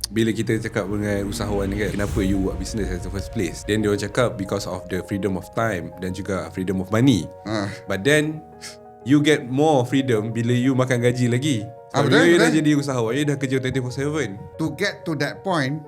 bila kita cakap dengan usahawan kan, kenapa you buat business as the first place, then dia orang cakap because of the freedom of time dan juga freedom of money. But then you get more freedom bila you makan gaji lagi. So betul, you dah betul. jadi usahawan, you dah kerja 24/7. To get to that point,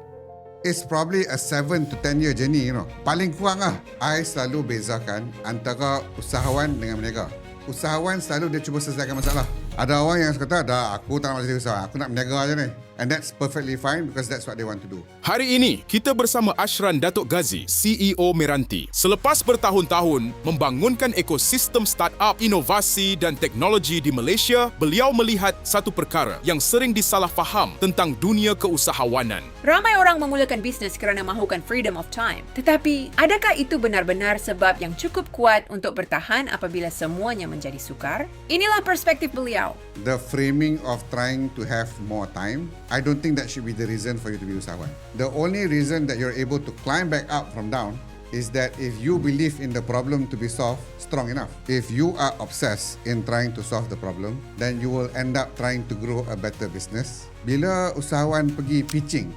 it's probably a 7 to 10 year journey, you know. Paling kurang lah, I selalu bezakan antara usahawan dengan berniaga. Usahawan selalu dia cuba selesaikan masalah. Ada orang yang kata, dah aku tak nak jadi usahawan, aku nak berniaga je ni. And that's perfectly fine because that's what they want to do. Hari ini, kita bersama Ashran Datuk Ghazi, CEO Meranti. Selepas bertahun-tahun membangunkan ekosistem startup, inovasi dan teknologi di Malaysia, beliau melihat satu perkara yang sering disalahfaham tentang dunia keusahawanan. Ramai orang memulakan bisnes kerana mahukan freedom of time. Tetapi, adakah itu benar-benar sebab yang cukup kuat untuk bertahan apabila semuanya menjadi sukar? Inilah perspektif beliau. The framing of trying to have more time, I don't think that should be the reason for you to be usahawan. The only reason that you're able to climb back up from down is that if you believe in the problem to be solved strong enough. If you are obsessed in trying to solve the problem, then you will end up trying to grow a better business. Bila usahawan pergi pitching,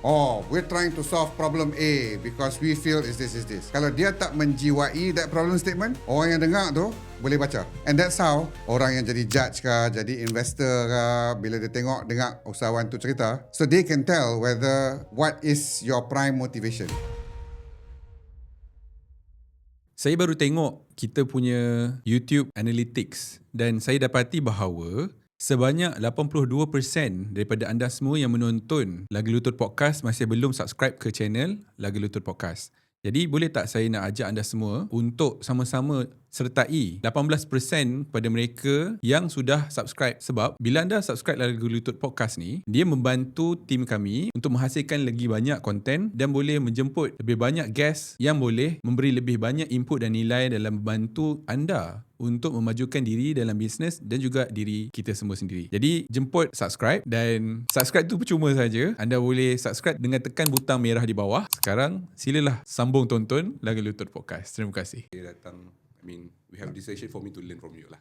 we're trying to solve problem A because we feel is this. Kalau dia tak menjiwai that problem statement, orang yang dengar tu boleh baca. And that's how orang yang jadi judge ke, jadi investor ke, bila dia dengar usahawan tu cerita, so they can tell whether what is your prime motivation. Saya baru tengok kita punya YouTube Analytics dan saya dapati bahawa sebanyak 82% daripada anda semua yang menonton Lagu Lutut Podcast masih belum subscribe ke channel Lagu Lutut Podcast. Jadi boleh tak saya nak ajak anda semua untuk sama-sama sertai 18% kepada mereka yang sudah subscribe. Sebab bila anda subscribe Lagu Lutut Podcast ni, dia membantu tim kami untuk menghasilkan lagi banyak konten dan boleh menjemput lebih banyak guest yang boleh memberi lebih banyak input dan nilai dalam membantu anda untuk memajukan diri dalam bisnes dan juga diri kita semua sendiri. Jadi jemput subscribe, dan subscribe tu percuma saja. Anda boleh subscribe dengan tekan butang merah di bawah. Sekarang silalah sambung tonton Lagu Lutut Podcast. Terima kasih. Dia datang, we have this session for me to learn from you lah.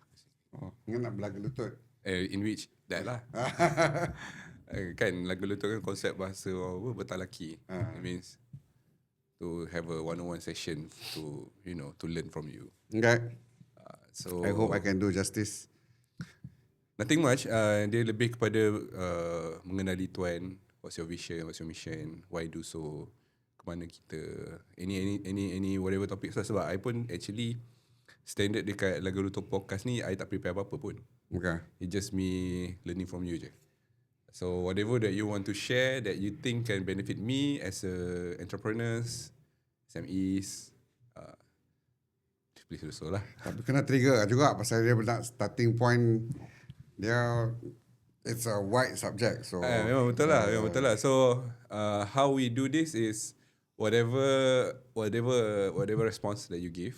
Ingat nak belaga lutut? In which that lah. Kan Lagu Lutut kan konsep bahasa bertalaki. It means to have a one-on-one session to to learn from you. Okay. So I hope I can do justice. Nothing much. Dia lebih kepada mengenali tuan. What's your vision? What's your mission? Why do so? Kemana kita? Any whatever topic. So, sebab I pun actually standard dekat Lagu Lutut Podcast ni, I tak prepare apa-apa pun. Okay. It's just me learning from you je. So whatever that you want to share that you think can benefit me as a entrepreneurs, SMEs, please do so lah. Tapi kena trigger juga pasal dia nak starting point dia, it's a wide subject. So Memang betul lah. So how we do this is whatever response that you give,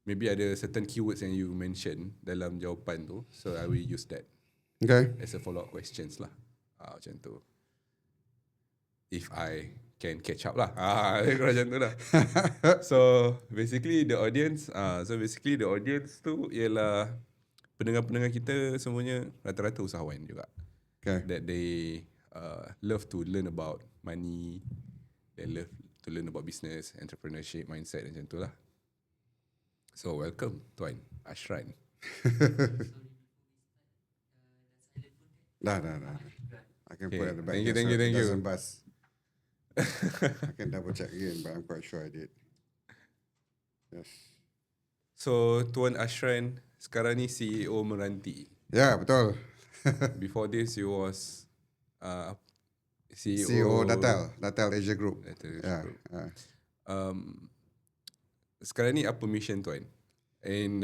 maybe ada certain keywords yang you mention dalam jawapan tu, so I will use that as a follow-up questions lah. Macam tu. If I can catch up lah. Macam tu lah. So basically the audience tu ialah pendengar-pendengar kita semuanya rata-rata usahawan juga. Okay. That they love to learn about money, they love to learn about business, entrepreneurship, mindset, macam tu lah. So welcome Tuan Ashran. Dah. I can put it at the back. Thank you. It doesn't buzz. I can double check again, but I'm quite sure I did. Yes. So Tuan Ashran sekarang ni CEO Meranti. Ya, betul. Before this you was CEO Datel Asia Group. Datel Ya. Asia Group. Sekarang ni apa mission Tuan? And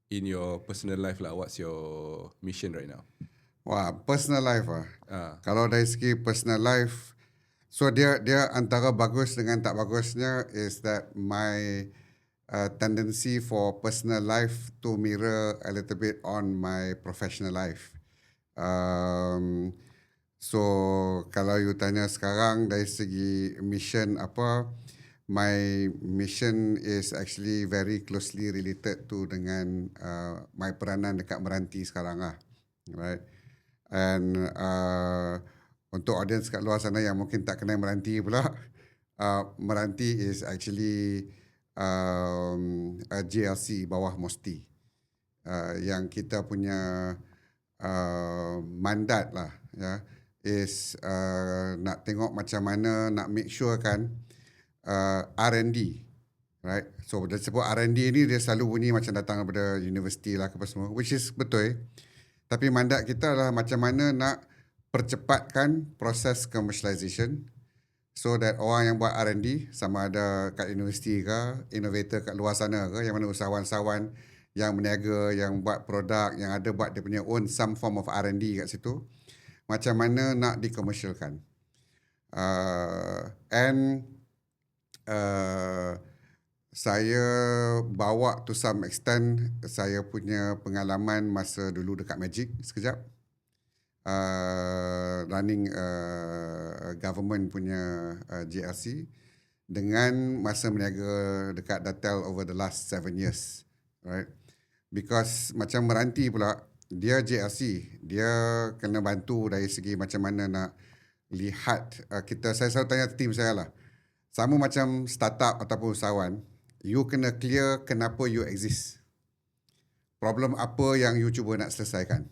in your personal life lah, what's your mission right now? Wah, personal life Kalau dari segi personal life, so dia antara bagus dengan tak bagusnya is that my tendency for personal life to mirror a little bit on my professional life. So kalau you tanya sekarang dari segi mission apa, my mission is actually very closely related to dengan my peranan dekat Meranti sekarang lah, right? And untuk audience kat luar sana yang mungkin tak kenal Meranti pula, Meranti is actually a JLC bawah Mosti. Yang kita punya mandat lah ya is nak tengok macam mana nak make sure kan R&D, right? So dia sebut R&D ni dia selalu bunyi macam datang daripada universiti lah apa semua, which is betul. Tapi mandat kita adalah macam mana nak percepatkan proses commercialization so that orang yang buat R&D sama ada kat universiti ke, innovator kat luar sana ke, yang mana usahawan-usahawan yang berniaga, yang buat produk, yang ada buat dia punya own some form of R&D kat situ, macam mana nak dikomersialkan. Saya bawa to some extent saya punya pengalaman masa dulu dekat Magic sekejap. Running government punya GLC dengan masa berniaga dekat Datel over the last 7 years. Right? Because macam Meranti pula, dia JLC, dia kena bantu dari segi macam mana nak lihat saya selalu tanya tim saya lah, sama macam startup ataupun usahawan, you kena clear kenapa you exist, problem apa yang you cuba nak selesaikan,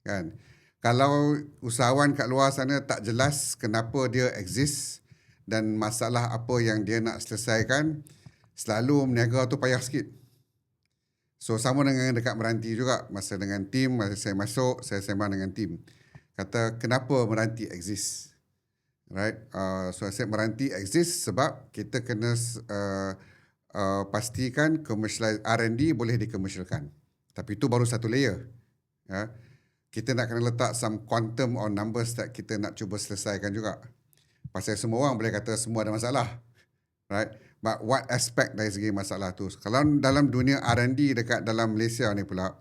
kan? Kalau usahawan kat luar sana tak jelas kenapa dia exist dan masalah apa yang dia nak selesaikan, selalu meniaga tu payah sikit. So sama dengan dekat Meranti juga, masa dengan tim, masa saya masuk, saya sembang dengan tim. Kata kenapa Meranti exist? Right? So saya Meranti exist sebab kita kena pastikan R&D boleh dikomersialkan. Tapi itu baru satu layer. Ya. Kita nak kena letak some quantum or numbers that kita nak cuba selesaikan juga. Pasal semua orang boleh kata semua ada masalah. Right? But what aspect dari segi masalah tu? Kalau dalam dunia R&D dekat dalam Malaysia ni pula,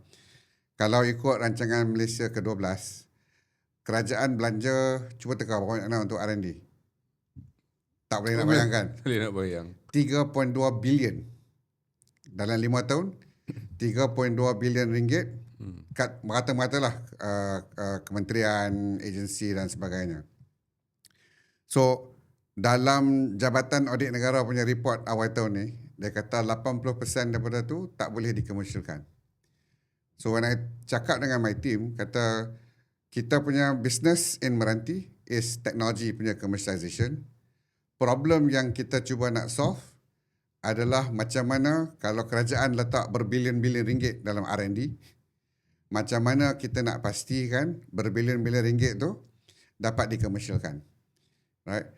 kalau ikut rancangan Malaysia ke-12, kerajaan belanja, cuba teka berapa banyak untuk R&D? Tak boleh nak bayangkan. Boleh nak bayang. 3.2 bilion. Dalam 5 tahun, 3.2 bilion ringgit. Kat merata-merata lah kementerian, agensi dan sebagainya. So, dalam Jabatan Audit Negara punya report awal tahun ni, dia kata 80% daripada tu tak boleh dikomersialkan. So when I cakap dengan my team, kata kita punya business in Meranti is technology punya commercialization. Problem yang kita cuba nak solve adalah macam mana kalau kerajaan letak berbilion-bilion ringgit dalam R&D, macam mana kita nak pastikan berbilion-bilion ringgit tu dapat dikomersialkan. Right?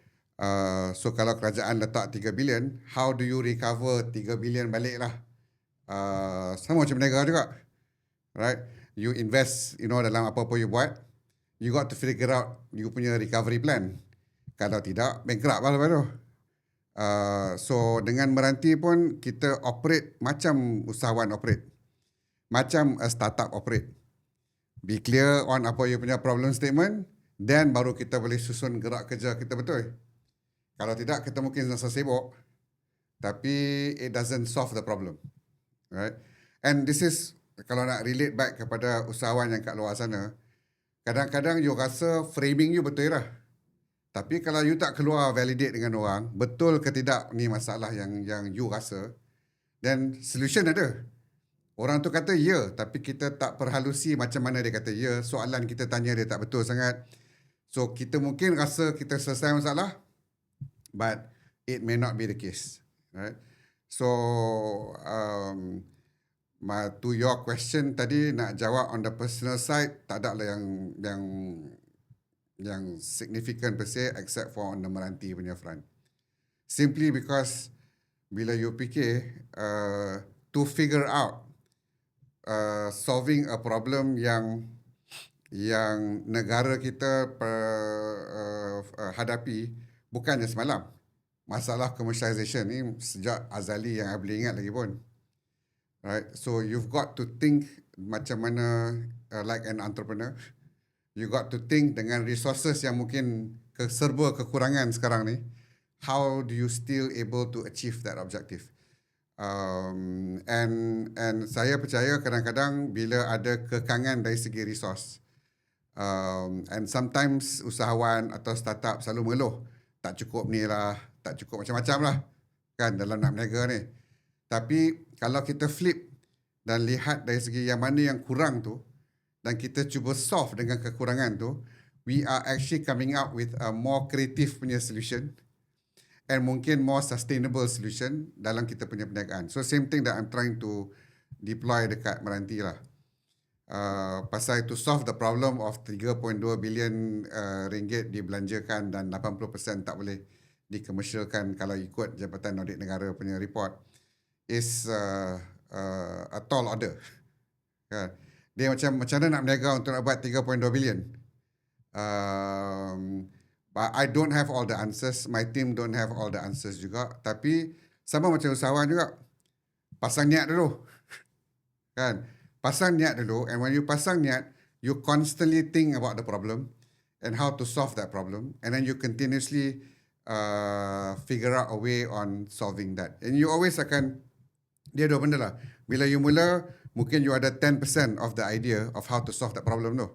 So kalau kerajaan letak 3 bilion, how do you recover 3 bilion balik lah? Sama macam negara juga. Right? You invest, dalam apa-apa you buat, you got to figure out you punya recovery plan. Kalau tidak, bankrupt lah lepas tu. So dengan Meranti pun kita operate macam usahawan operate. Macam a startup operate. Be clear on apa you punya problem statement, then baru kita boleh susun gerak kerja kita betul. Kalau tidak, kita mungkin rasa sibuk, tapi it doesn't solve the problem. Right? And this is, kalau nak relate back kepada usahawan yang kat luar sana, kadang-kadang you rasa framing you betul lah. Tapi kalau you tak keluar validate dengan orang, betul ke tidak ni masalah yang you rasa, then solution ada. Orang tu kata ya, tapi kita tak perhalusi macam mana dia kata ya. Soalan kita tanya dia tak betul sangat. So kita mungkin rasa kita selesai masalah, but it may not be the case, right? So, to your question tadi, nak jawab on the personal side, tak ada lah yang significant per se, except for on the Meranti punya front. Simply because bila you fikir to figure out solving a problem yang negara kita hadapi bukannya semalam. Masalah commercialization ni sejak azali yang I boleh ingat lagi pun. Right? So you've got to think macam mana like an entrepreneur. You got to think dengan resources yang mungkin serba kekurangan sekarang ni. How do you still able to achieve that objective? And saya percaya kadang-kadang bila ada kekangan dari segi resource, And sometimes usahawan atau startup selalu mengeluh, tak cukup ni lah, tak cukup macam-macam lah kan dalam nak berniaga ni. Tapi kalau kita flip dan lihat dari segi yang mana yang kurang tu dan kita cuba solve dengan kekurangan tu, we are actually coming up with a more creative punya solution and mungkin more sustainable solution dalam kita punya perniagaan. So same thing that I'm trying to deploy dekat Meranti lah. Pasal to solve the problem of 3.2 bilion ringgit dibelanjakan dan 80% tak boleh dikomersialkan kalau ikut Jabatan Audit Negara punya report is a tall order. Dia macam mana nak berniaga untuk nak buat 3.2 bilion. But I don't have all the answers. My team don't have all the answers juga. Tapi sama macam usahawan juga. Pasang niat dulu. Kan? Pasang niat dulu. And when you pasang niat, you constantly think about the problem and how to solve that problem. And then you continuously figure out a way on solving that. And you always akan, dia dua benda lah. Bila you mula, mungkin you ada 10% of the idea of how to solve that problem tu.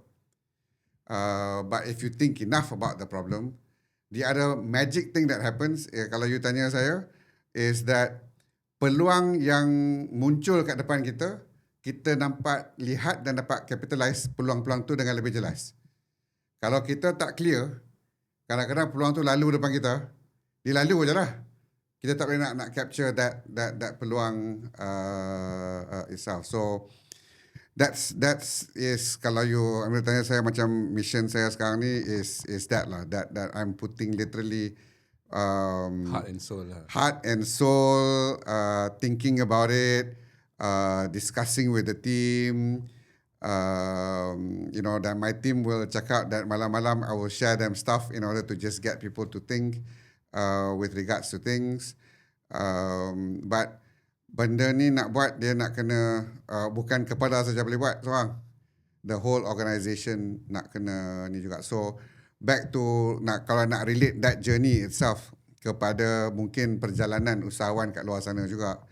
But if you think enough about the problem, the other magic thing that happens, kalau you tanya saya, is that peluang yang muncul kat depan kita, kita nampak, lihat dan dapat capitalize peluang-peluang tu dengan lebih jelas. Kalau kita tak clear, kadang-kadang peluang tu lalu depan kita, dia lalu je lah. Kita tak boleh nak capture that peluang itself. So that's is kalau you ambil tanya saya macam mission saya sekarang ni is that lah, that I'm putting literally Heart and soul lah. Heart and soul, thinking about it, discussing with the team. You know, that my team will check out that malam-malam I will share them stuff in order to just get people to think with regards to things. But benda ni nak buat, dia nak kena bukan kepala saja boleh buat seorang. The whole organisation nak kena ni juga. So back to kalau nak relate that journey itself kepada mungkin perjalanan usahawan kat luar sana juga.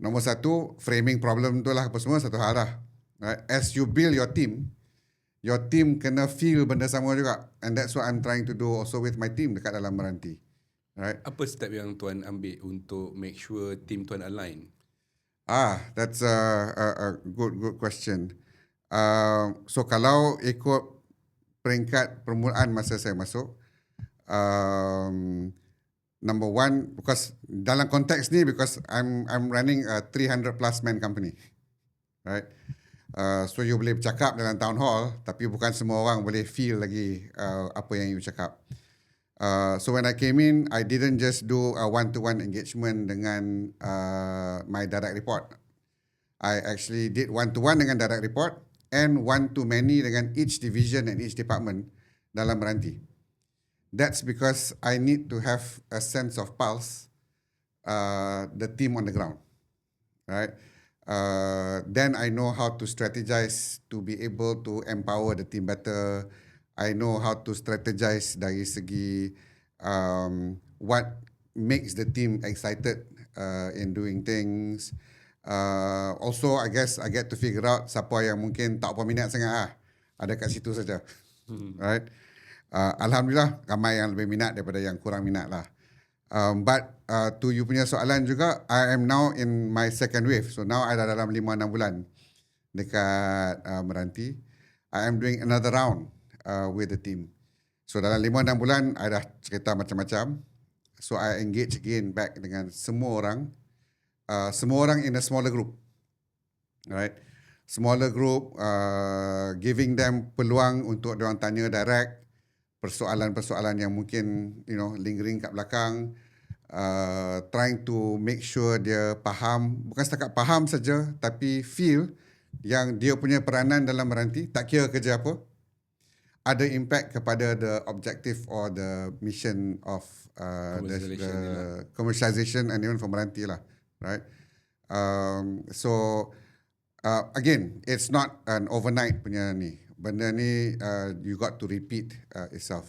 Nombor satu, framing problem tu lah apa semua satu hal lah. Right? As you build your team kena feel benda sama juga. And that's what I'm trying to do also with my team dekat dalam Meranti. Right? Apa step yang tuan ambil untuk make sure team tuan align? That's a good question. So kalau ikut peringkat permulaan masa saya masuk, number one, because dalam konteks ni, because I'm running a 300 plus man company, right? So you boleh bercakap dalam town hall, tapi bukan semua orang boleh feel lagi apa yang you cakap. So when I came in, I didn't just do a one-to-one engagement dengan my direct report. I actually did one-to-one dengan direct report and one-to-many dengan each division and each department dalam Meranti. That's because I need to have a sense of pulse, the team on the ground, right? Then I know how to strategize to be able to empower the team better. I know how to strategize dari segi what makes the team excited in doing things. Also, I guess I get to figure out siapa yang mungkin tak apa minat sangat ada kat situ saja, right? Alhamdulillah ramai yang lebih minat daripada yang kurang minat lah. But to you punya soalan juga, I am now in my second wave. So now I dah dalam 5-6 bulan dekat Meranti. I am doing another round with the team. So dalam 5-6 bulan, I dah cerita macam-macam. So I engage again back dengan semua orang. Semua orang in a smaller group. Right? Smaller group, giving them peluang untuk diorang tanya direct. Persoalan-persoalan yang mungkin lingering kat belakang, trying to make sure dia faham, bukan setakat faham saja, tapi feel yang dia punya peranan dalam Meranti, tak kira kerja apa, ada impact kepada the objective or the mission of the commercialization and even for Meranti lah, right? So again, it's not an overnight punya ni. Benda ni you got to repeat itself.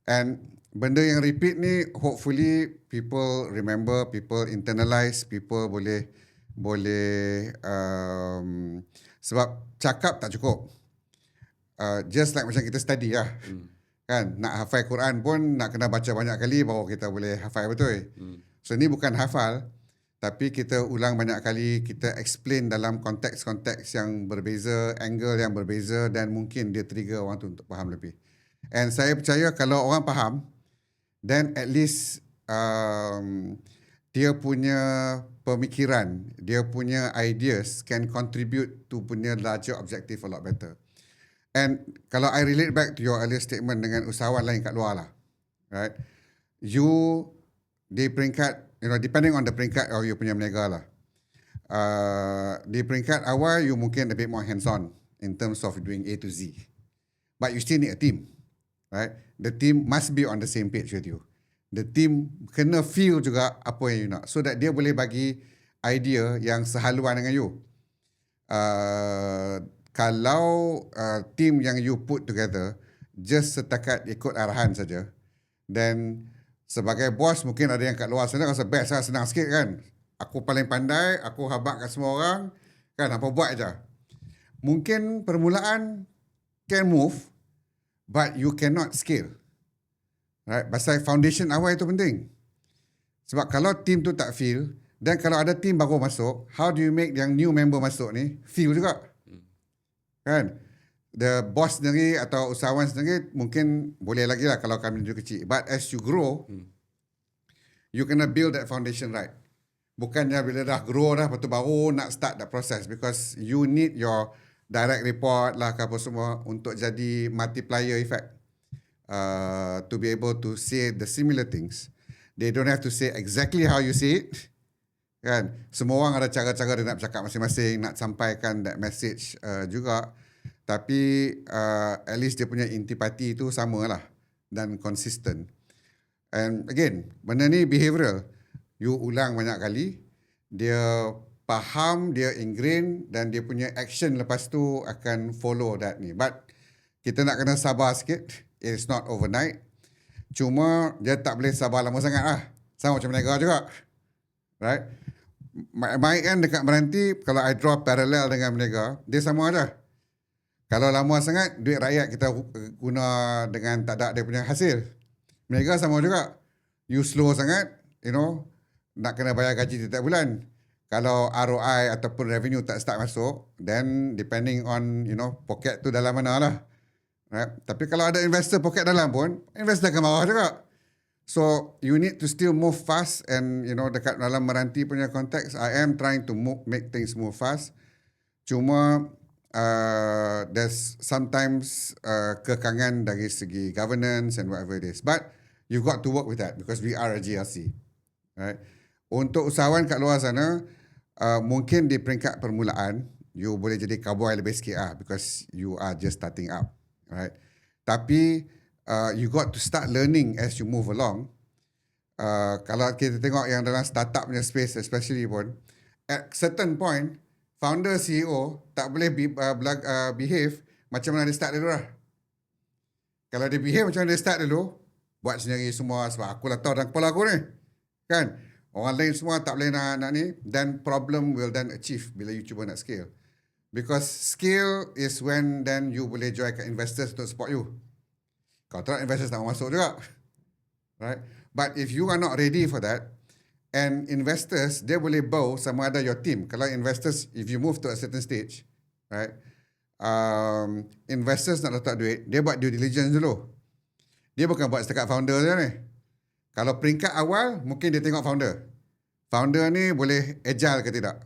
And benda yang repeat ni hopefully people remember, people internalize, people boleh sebab cakap tak cukup. just like macam kita study lah. Kan, nak hafal Quran pun nak kena baca banyak kali baru kita boleh hafal betul. So ni bukan hafal, tapi kita ulang banyak kali, kita explain dalam konteks-konteks yang berbeza, angle yang berbeza, dan mungkin dia trigger orang tu untuk faham lebih. And saya percaya kalau orang faham, then at least dia punya pemikiran, dia punya ideas can contribute to punya larger objective a lot better. And kalau I relate back to your earlier statement dengan usahawan lain kat luar lah, right? You di peringkat, depending on the peringkat or you punya berniaga lah. Di peringkat awal, you mungkin a bit more hands-on in terms of doing A to Z. But you still need a team, right? The team must be on the same page with you. The team kena feel juga apa yang you nak, so that dia boleh bagi idea yang sehaluan dengan you. Kalau team yang you put together just setakat ikut arahan saja, then sebagai bos mungkin ada yang kat luar sana rasa best lah, senang sikit kan. Aku paling pandai, aku habaq kat semua orang, kan, apa buat je. Mungkin permulaan can move, but you cannot scale. Right? Pasal foundation awal itu penting. Sebab kalau team tu tak feel, dan kalau ada team baru masuk, how do you make yang new member masuk ni feel juga? Kan? The boss sendiri atau usahawan sendiri mungkin boleh lagi lah kalau kami tu kecil. But as you grow, you kena build that foundation right. Bukannya bila dah grow dah, lepas tu baru nak start that process. Because you need your direct report lah ke apa semua untuk jadi multiplier effect. To be able to say the similar things. They don't have to say exactly how you say it. Kan? Semua orang ada cara-cara dia nak bercakap masing-masing, nak sampaikan that message juga. Tapi at least dia punya intipati tu sama lah dan consistent. And again, benda ni behavioral. You ulang banyak kali, dia faham, dia ingrain, dan dia punya action lepas tu akan follow that ni. But kita nak kena sabar sikit. It's not overnight. Cuma dia tak boleh sabar lama sangat lah. Sama macam mereka juga. Right? Baik kan dekat Meranti, kalau I draw parallel dengan mereka, dia sama aja. Kalau lama sangat, duit rakyat kita guna dengan tak ada dia punya hasil. Mereka sama juga. You slow sangat, nak kena bayar gaji setiap bulan. Kalau ROI ataupun revenue tak start masuk, then depending on, pocket tu dalam mana lah. Right? Tapi kalau ada investor pocket dalam pun, investor akan marah juga. So, you need to still move fast and, dekat dalam Meranti punya konteks, I am trying to make things move fast. Cuma, there's sometimes kekangan dari segi governance and whatever it is. But, you've got to work with that because we are a GLC. Right? Untuk usahawan kat luar sana, mungkin di peringkat permulaan, you boleh jadi cowboy lebih sikit lah because you are just starting up. Right? Tapi, you got to start learning as you move along. Kalau kita tengok yang dalam startup punya space especially pun, at certain point, founder CEO tak boleh behave macam mana dia start dulu lah. Kalau dia behave macam mana dia start dulu, buat sendiri semua sebab aku lah tahu dalam kepala aku ni. Kan? Orang lain semua tak boleh nak ni, then problem will then achieve bila you cuba nak scale. Because scale is when then you boleh join ke investors untuk support you. Kalau tak, investors tak masuk juga. Right? But if you are not ready for that, and investors, dia boleh bow sama ada your team. Kalau investors, if you move to a certain stage, right? Investors nak letak duit, dia buat due diligence dulu. Dia bukan buat setakat founder je ni. Kalau peringkat awal, mungkin dia tengok founder. Founder ni boleh agile ke tidak.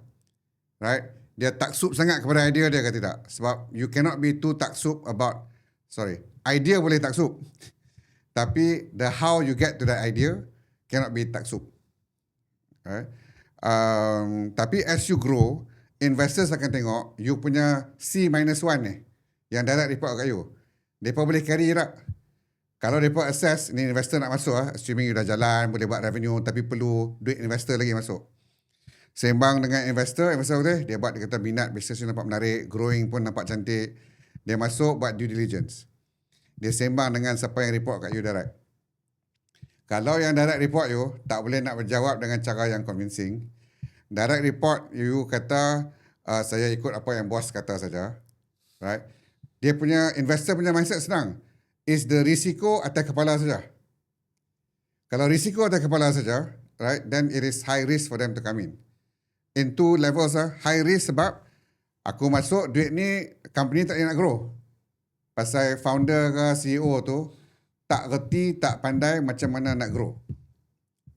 Right? Dia taksub sangat kepada idea dia ke tidak. Sebab you cannot be too taksub about, idea boleh taksub. Tapi the how you get to that idea cannot be taksub. Right? Tapi as you grow, investors akan tengok you punya C-1 ni, yang direct report kat you. Mereka boleh carry tak? Kalau mereka assess, ni investor nak masuk, assuming you dah jalan, boleh buat revenue, tapi perlu duit investor lagi masuk. Sembang dengan investor betul, dia buat, dia kata minat, bisnes ni nampak menarik, growing pun nampak cantik. Dia masuk buat due diligence. Dia sembang dengan siapa yang report kat you direct. Kalau yang direct report you tak boleh nak berjawab dengan cara yang convincing, direct report you kata saya ikut apa yang bos kata saja, right? Dia punya investor punya mindset senang. Is the risiko atas kepala saja. Kalau risiko atas kepala saja, right, then it is high risk for them to come in. In two levels, high risk sebab aku masuk duit ni company tak nak grow. Pasal founder ke CEO tu tak reti, tak pandai macam mana nak grow.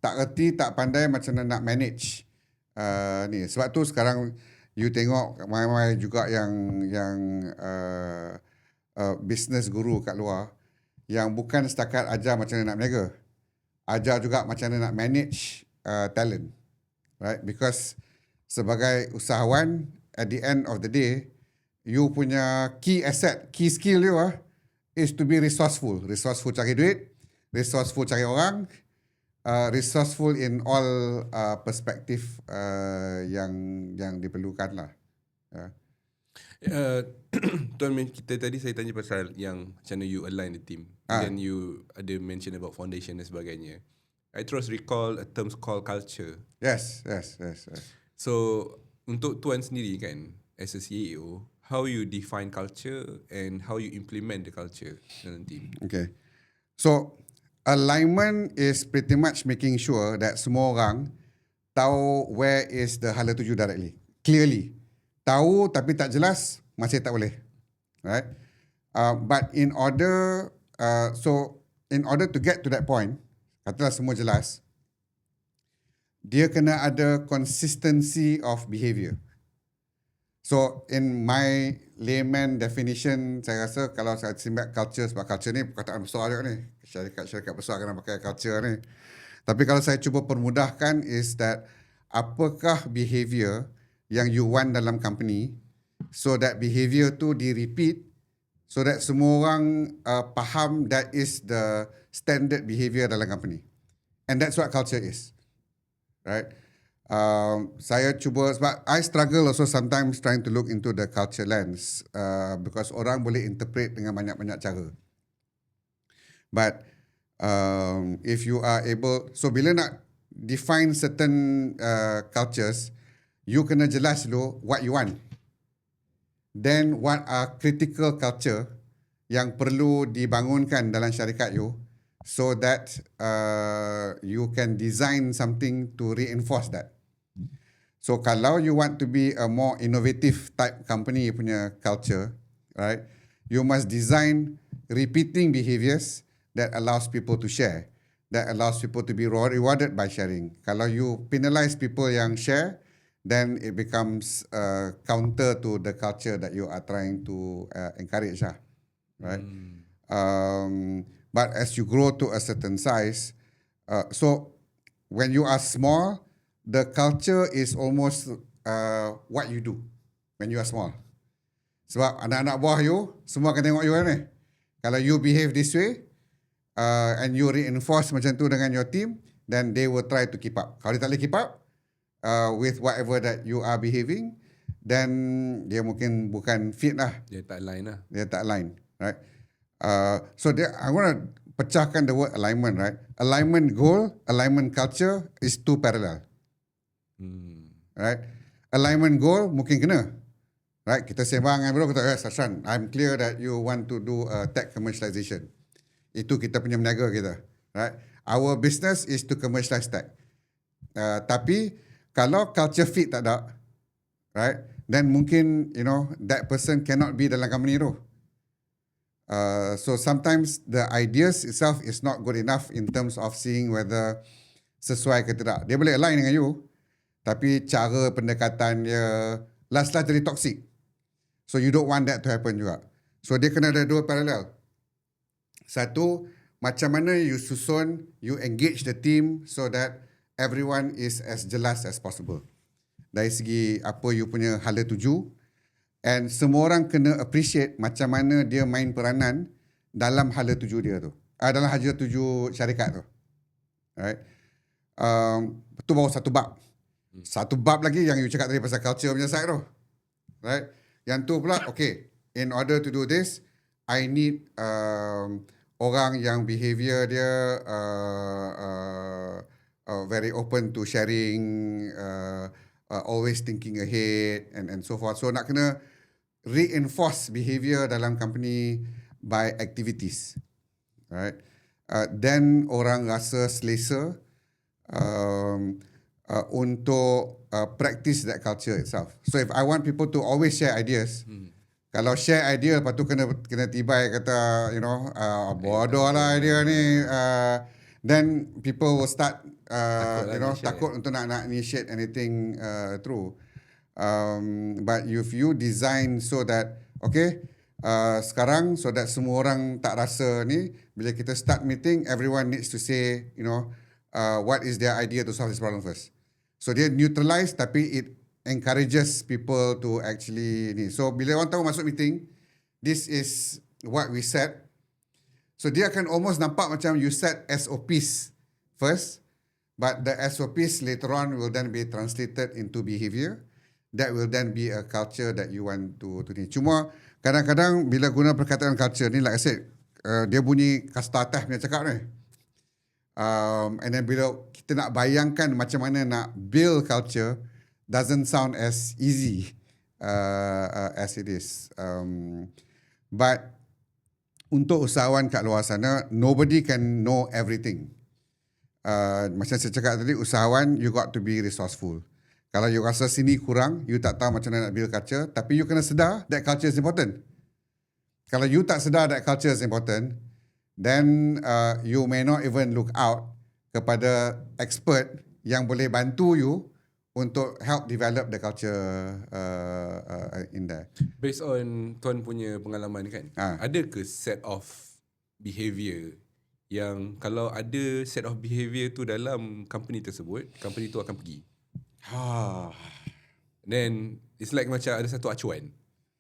Tak reti, tak pandai macam mana nak manage. Ni sebab tu sekarang you tengok ramai juga yang business guru kat luar yang bukan setakat ajar macam mana nak berniaga. Ajar juga macam mana nak manage talent. Right? Because sebagai usahawan, at the end of the day, you punya key asset, key skill you is to be resourceful. Resourceful cari duit, resourceful cari orang, resourceful in all perspektif yang diperlukan lah. Tuan, kita tadi saya tanya pasal yang macam mana you align the team. Then you ada mention about foundation dan sebagainya. I terus recall a term called culture. Yes. So untuk Tuan sendiri kan, as a CEO, how you define culture and how you implement the culture dalam team? Okay. So alignment is pretty much making sure that semua orang tahu where is the hala tuju directly. Clearly. Tahu tapi tak jelas, masih tak boleh. Right? But in order to get to that point, katalah semua jelas, dia kena ada consistency of behavior. So in my layman definition, saya rasa kalau saya simak culture, sebab culture ni perkataan besar juga ni. Syarikat besar kena pakai culture ni. Tapi kalau saya cuba permudahkan is that apakah behavior yang you want dalam company so that behavior tu di-repeat so that semua orang faham that is the standard behavior dalam company. And that's what culture is. Right? Saya cuba, sebab I struggle also sometimes trying to look into the culture lens because orang boleh interpret dengan banyak-banyak cara. But if you are able, so bila nak define certain cultures, you kena jelas dulu what you want. Then what are critical culture yang perlu dibangunkan dalam syarikat you so that you can design something to reinforce that. So kalau you want to be a more innovative type company punya culture, right, you must design repeating behaviors that allows people to share, that allows people to be rewarded by sharing. Kalau you penalize people yang share, then it becomes counter to the culture that you are trying to encourage, right? But as you grow to a certain size, so when you are small, the culture is almost what you do when you are small. Sebab anak-anak buah you, semua akan tengok you ni. Kalau you behave this way, and you reinforce macam tu dengan your team, then they will try to keep up. Kalau dia tak boleh keep up with whatever that you are behaving, then dia mungkin bukan fit lah. Dia tak align lah. Dia tak align, right? So I want to pecahkan the word alignment, right? Alignment goal, alignment culture is two parallel. Right? Alignment goal mungkin kena. Right? Kita sembang dengan bro, kita Sashan, I'm clear that you want to do tech commercialization. Itu kita punya meniaga kita. Right? Our business is to commercialize tech. Tapi kalau culture fit tak ada, right? Then mungkin, that person cannot be dalam company tu. So sometimes the ideas itself is not good enough in terms of seeing whether sesuai ke tidak. Dia boleh align dengan you, tapi cara pendekatan dia last jadi toxic. So you don't want that to happen juga. So dia kena ada dua parallel. Satu, macam mana you susun, you engage the team so that everyone is as jelas as possible. Dari segi apa you punya hala tuju, and semua orang kena appreciate macam mana dia main peranan dalam hala tuju dia tu. Dalam hala tuju syarikat tu. Right? Itu baru satu bab. Satu bab lagi yang you cakap tadi pasal culture punya side tu. Right? Yang tu pula, okay, in order to do this, I need orang yang behavior dia very open to sharing, always thinking ahead and so forth. So nak kena reinforce behavior dalam company by activities. Right? Then orang rasa selesa untuk practice that culture itself. So if I want people to always share ideas, kalau share idea lepas tu kena tibai kata bodoh lah idea ni, then people will start takut untuk nak initiate anything through. But if you design so that sekarang so that semua orang tak rasa ni, bila kita start meeting, everyone needs to say what is their idea to solve this problem first. So dia neutralize tapi it encourages people to actually ni. So bila orang tahu masuk meeting, this is what we set. So dia akan almost nampak macam you set SOPs first, but the SOPs later on will then be translated into behavior. That will then be a culture that you want to ni. Cuma kadang-kadang bila guna perkataan culture ni, like I said, dia bunyi kastatah punya cakap ni. And then bila kita nak bayangkan macam mana nak build culture, doesn't sound as easy as it is. But untuk usahawan kat luar sana, nobody can know everything. Macam saya cakap tadi, usahawan, you got to be resourceful. Kalau you rasa sini kurang, you tak tahu macam mana nak build culture, tapi you kena sedar that culture is important. Kalau you tak sedar that culture is important, then you may not even look out kepada expert yang boleh bantu you untuk help develop the culture in there. Based on Tuan punya pengalaman kan, ada ke set of behavior yang kalau ada set of behavior tu dalam company tersebut, company tu akan pergi? Then it's like macam ada satu acuan.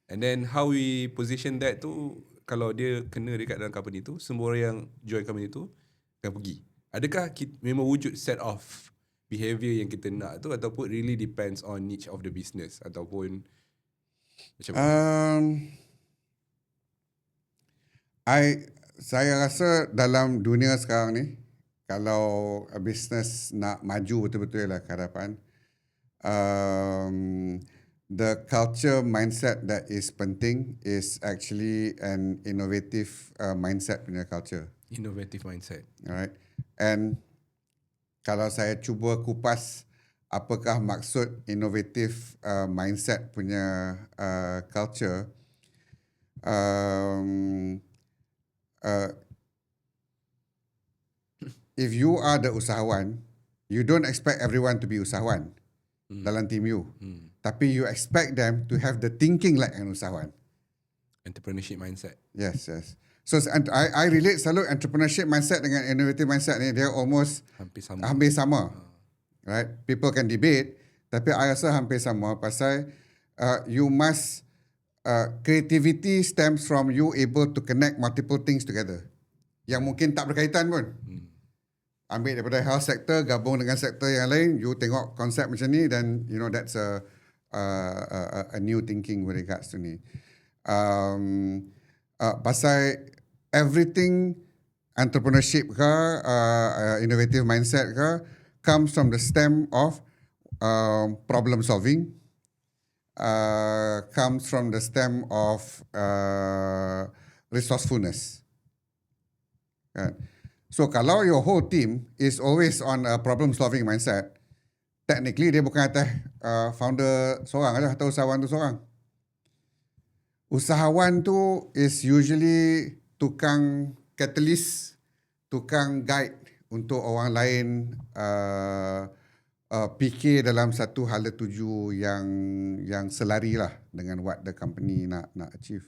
And then how we position that tu, kalau dia kena dekat dalam company tu, semua orang yang join company tu akan pergi. Adakah memang wujud set of behavior yang kita nak tu, ataupun really depends on niche of the business, ataupun macam saya rasa dalam dunia sekarang ni, kalau business nak maju betul-betul lah ke hadapan, the culture mindset that is penting is actually an innovative mindset punya culture. Innovative mindset. Alright. And kalau saya cuba kupas apakah maksud innovative mindset punya culture, if you are the usahawan, you don't expect everyone to be usahawan dalam team you. Tapi you expect them to have the thinking like an usahawan. Entrepreneurship mindset. Yes. So I relate selalu entrepreneurship mindset dengan innovative mindset ni, dia almost hampir sama. Right? People can debate, tapi I rasa hampir sama pasal you must creativity stems from you able to connect multiple things together yang mungkin tak berkaitan pun. Ambil daripada health sector, gabung dengan sektor yang lain, you tengok konsep macam ni, dan that's a new thinking with regards to ni. Pasal everything entrepreneurship ke, innovative mindset ke, comes from the stem of problem solving, comes from the stem of resourcefulness. So kalau your whole team is always on a problem solving mindset, technically dia bukan atas founder seorang aja atau usahawan tu seorang. Usahawan tu is usually tukang catalyst, tukang guide untuk orang lain fikir dalam satu hala tuju yang selari lah dengan what the company nak achieve.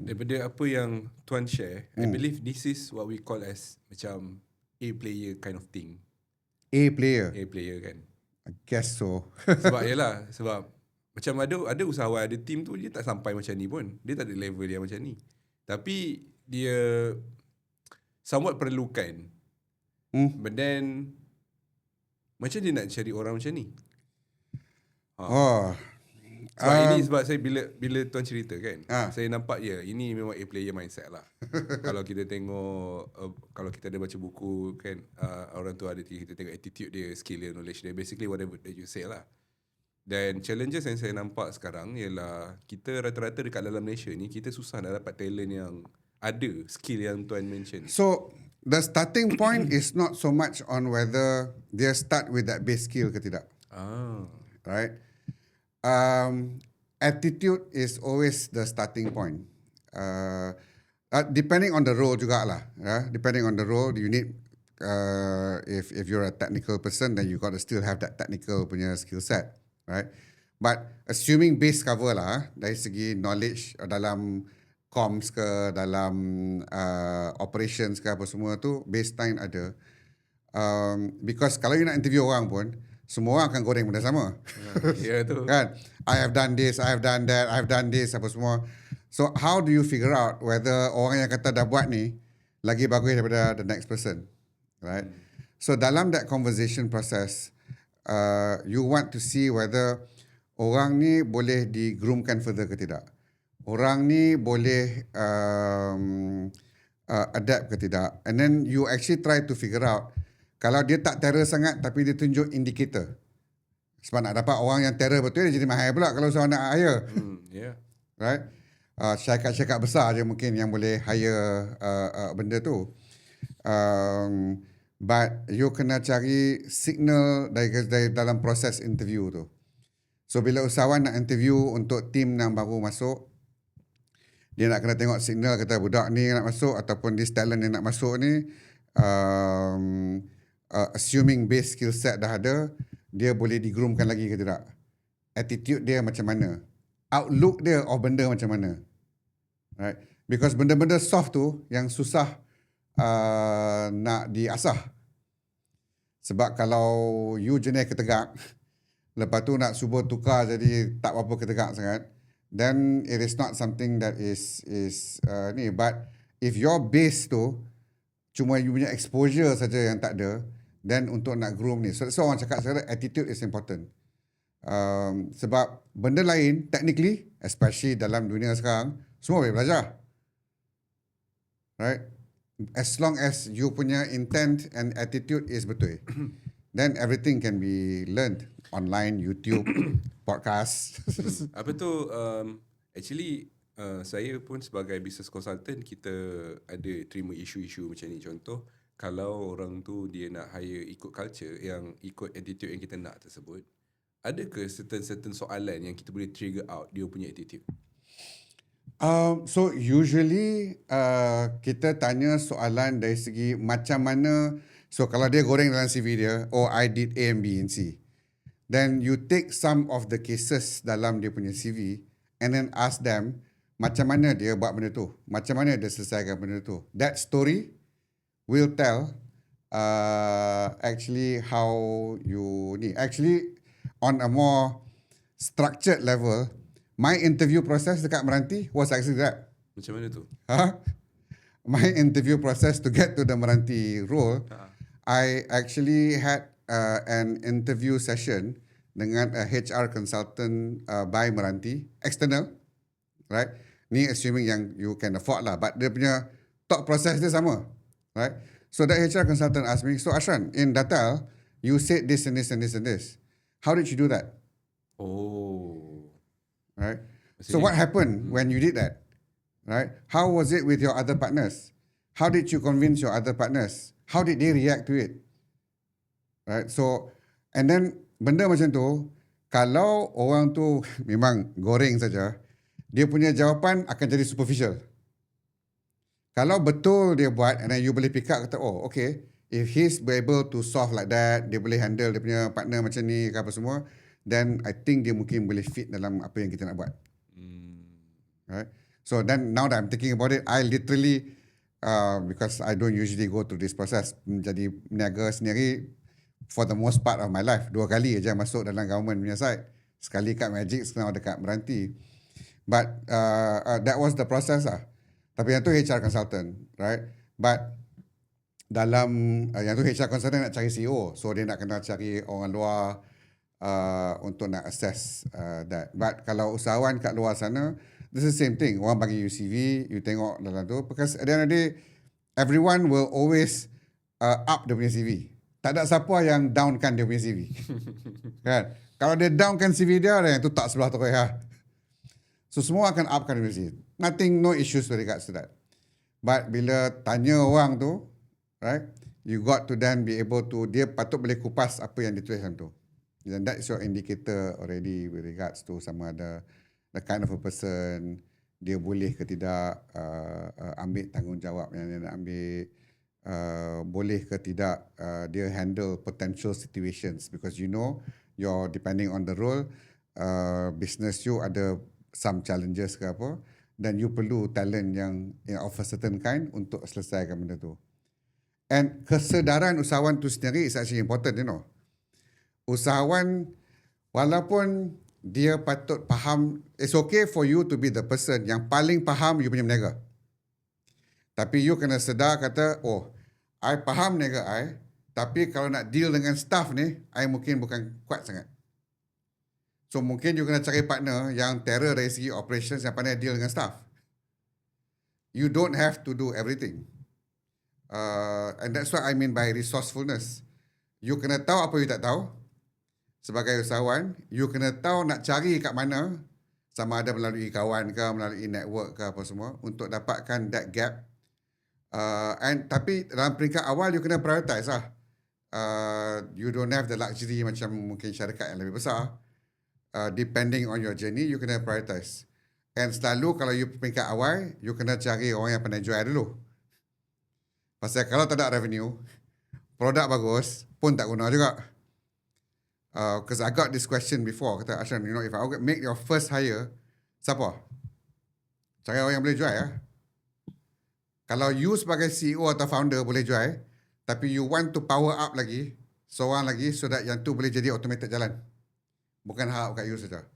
Daripada apa yang Tuan share, I believe this is what we call as macam A player kind of thing. A player Kan. I guess so. Sebab macam ada usahawan, ada team tu dia tak sampai macam ni pun. Dia tak ada level dia macam ni. Tapi dia somewhat perlukan. But then macam dia nak cari orang macam ni? Sebab ini sebab saya bila Tuan cerita kan, saya nampak ini memang A player mindset lah. Kalau kita tengok, kalau kita ada baca buku kan, orang tu ada, kita tengok attitude dia, skill dia, knowledge dia, basically whatever that you say lah. Dan challenges yang saya nampak sekarang ialah kita rata-rata dekat dalam Malaysia ni kita susah nak dapat talent yang ada skill yang Tuan mention. So the starting point is not so much on whether they start with that base skill ke tidak, right? Attitude is always the starting point. Depending on the role jugalah. Depending on the role, you need if you're a technical person, then you got to still have that technical punya skill set, right? But assuming base cover lah, dari segi knowledge dalam comms ke, dalam operations ke apa semua tu, baseline ada. Because kalau you nak interview orang pun, semua orang akan goreng benda sama. Ya tu. Kan? I have done this, I have done that, I have done this, apa semua. So how do you figure out whether orang yang kata dah buat ni lagi bagus daripada the next person, right? So dalam that conversation process, you want to see whether orang ni boleh di-groomkan further ke tidak. Orang ni boleh adapt ke tidak. And then you actually try to figure out, kalau dia tak terror sangat tapi dia tunjuk indicator. Sebab nak dapat orang yang terror betul, dia jadi mahal pula kalau seorang nak hire. Yeah. Right? Syarikat-syarikat besar je mungkin yang boleh hire benda tu. But you kena cari signal dari dalam proses interview tu. So bila usahawan nak interview untuk tim yang baru masuk, dia nak kena tengok signal kata budak ni nak masuk ataupun this talent yang nak masuk ni, assuming base skill set dah ada, dia boleh digroomkan lagi ke tidak. Attitude dia macam mana. Outlook dia benda macam mana. Right? Because benda-benda soft tu yang susah nak diasah. Sebab kalau you jenis ketegak, lepas tu nak cuba tukar jadi tak apa-apa ketegak sangat, then it is not something that is ni. But if your base tu cuma you punya exposure saja yang tak ada, then untuk nak groom ni, so orang cakap sekarang attitude is important. Sebab benda lain technically, especially dalam dunia sekarang, semua boleh belajar, right? As long as you punya intent and attitude is betul, then everything can be learned online, YouTube, podcast. Apa tu, actually saya pun sebagai business consultant, kita ada terima isu-isu macam ni. Contoh, kalau orang tu dia nak hire ikut culture, yang ikut attitude yang kita nak tersebut, ada ke certain soalan yang kita boleh trigger out dia punya attitude? So usually kita tanya soalan dari segi macam mana. So kalau dia goreng dalam CV dia, I did A and B and C, then you take some of the cases dalam dia punya CV and then ask them macam mana dia buat benda tu, macam mana dia selesaikan benda tu. That story will tell actually how you ni. Actually on a more structured level, my interview process dekat Meranti was actually that. Macam mana tu? My interview process to get to the Meranti role, I actually had an interview session dengan a HR consultant by Meranti, external, right? Ni assuming yang you can afford lah, but dia punya thought process dia sama, right? So that HR consultant asked me, so Ashran, in Datal, you said this and this and this and this. How did you do that? Right? So what happened when you did that? Right? How was it with your other partners? How did you convince your other partners? How did they react to it? Right? So, and then benda macam tu, kalau orang tu memang goreng saja, dia punya jawapan akan jadi superficial. Kalau betul dia buat, and then you boleh pick up kata, okay, if he's able to solve like that, dia boleh handle dia punya partner macam ni ke apa semua, then I think dia mungkin boleh fit dalam apa yang kita nak buat. Right? So then now that I'm thinking about it, I literally, because I don't usually go through this process, menjadi peniaga sendiri for the most part of my life. 2 kali aja masuk dalam government punya side. Sekali kat Magic, sekali dekat Meranti. But that was the process lah. Tapi yang tu HR consultant, right? But dalam yang tu HR consultant nak cari CEO, so dia nak kena cari orang luar untuk nak assess that. But kalau usahawan kat luar sana, this is the same thing. Orang bagi you CV, you tengok dalam tu. Because at the end of the day, everyone will always up dia punya CV. Tak ada siapa yang downkan dia punya CV. Kan? Kalau dia downkan CV dia, yang tu tak sebelah terus ya. So semua akan upkan universiti. Nothing, no issues with regards to that. But bila tanya orang tu, right, you got to then be able to, dia patut boleh kupas apa yang ditulis dalam tu. And that's your indicator already with regards to sama ada the kind of a person, dia boleh ke tidak ambil tanggungjawab yang dia nak ambil, boleh ke tidak dia handle potential situations, because you know, you're depending on the role, business you ada some challenges ke apa, dan you perlu talent yang of a certain kind untuk selesaikan benda tu. And kesedaran usahawan tu sendiri is actually important, you know. Usahawan, walaupun dia patut faham, it's okay for you to be the person yang paling faham you punya berniaga. Tapi you kena sedar kata, oh, I faham berniaga I, tapi kalau nak deal dengan staff ni, I mungkin bukan kuat sangat. So mungkin you kena cari partner yang terror dari segi operations yang pandai deal dengan staff. You don't have to do everything. And that's what I mean by resourcefulness. You kena tahu apa you tak tahu. Sebagai usahawan, you kena tahu nak cari kat mana, sama ada melalui kawan ke, melalui network ke apa semua, untuk dapatkan that gap. Tapi dalam peringkat awal, you kena prioritize lah. You don't have the luxury macam mungkin syarikat yang lebih besar. Depending on your journey, you kena prioritize. And selalu kalau you peringkat awal, you kena cari orang yang pandai jual dulu. Pasal kalau tak ada revenue, produk bagus pun tak guna juga. Because I got this question before, kata Ashran, you know, if I make your first hire, siapa? Cari orang yang boleh jual ya. Kalau you sebagai CEO atau founder boleh jual, tapi you want to power up lagi, seorang lagi, so that yang tu boleh jadi automated jalan. Bukan harap kat you saja.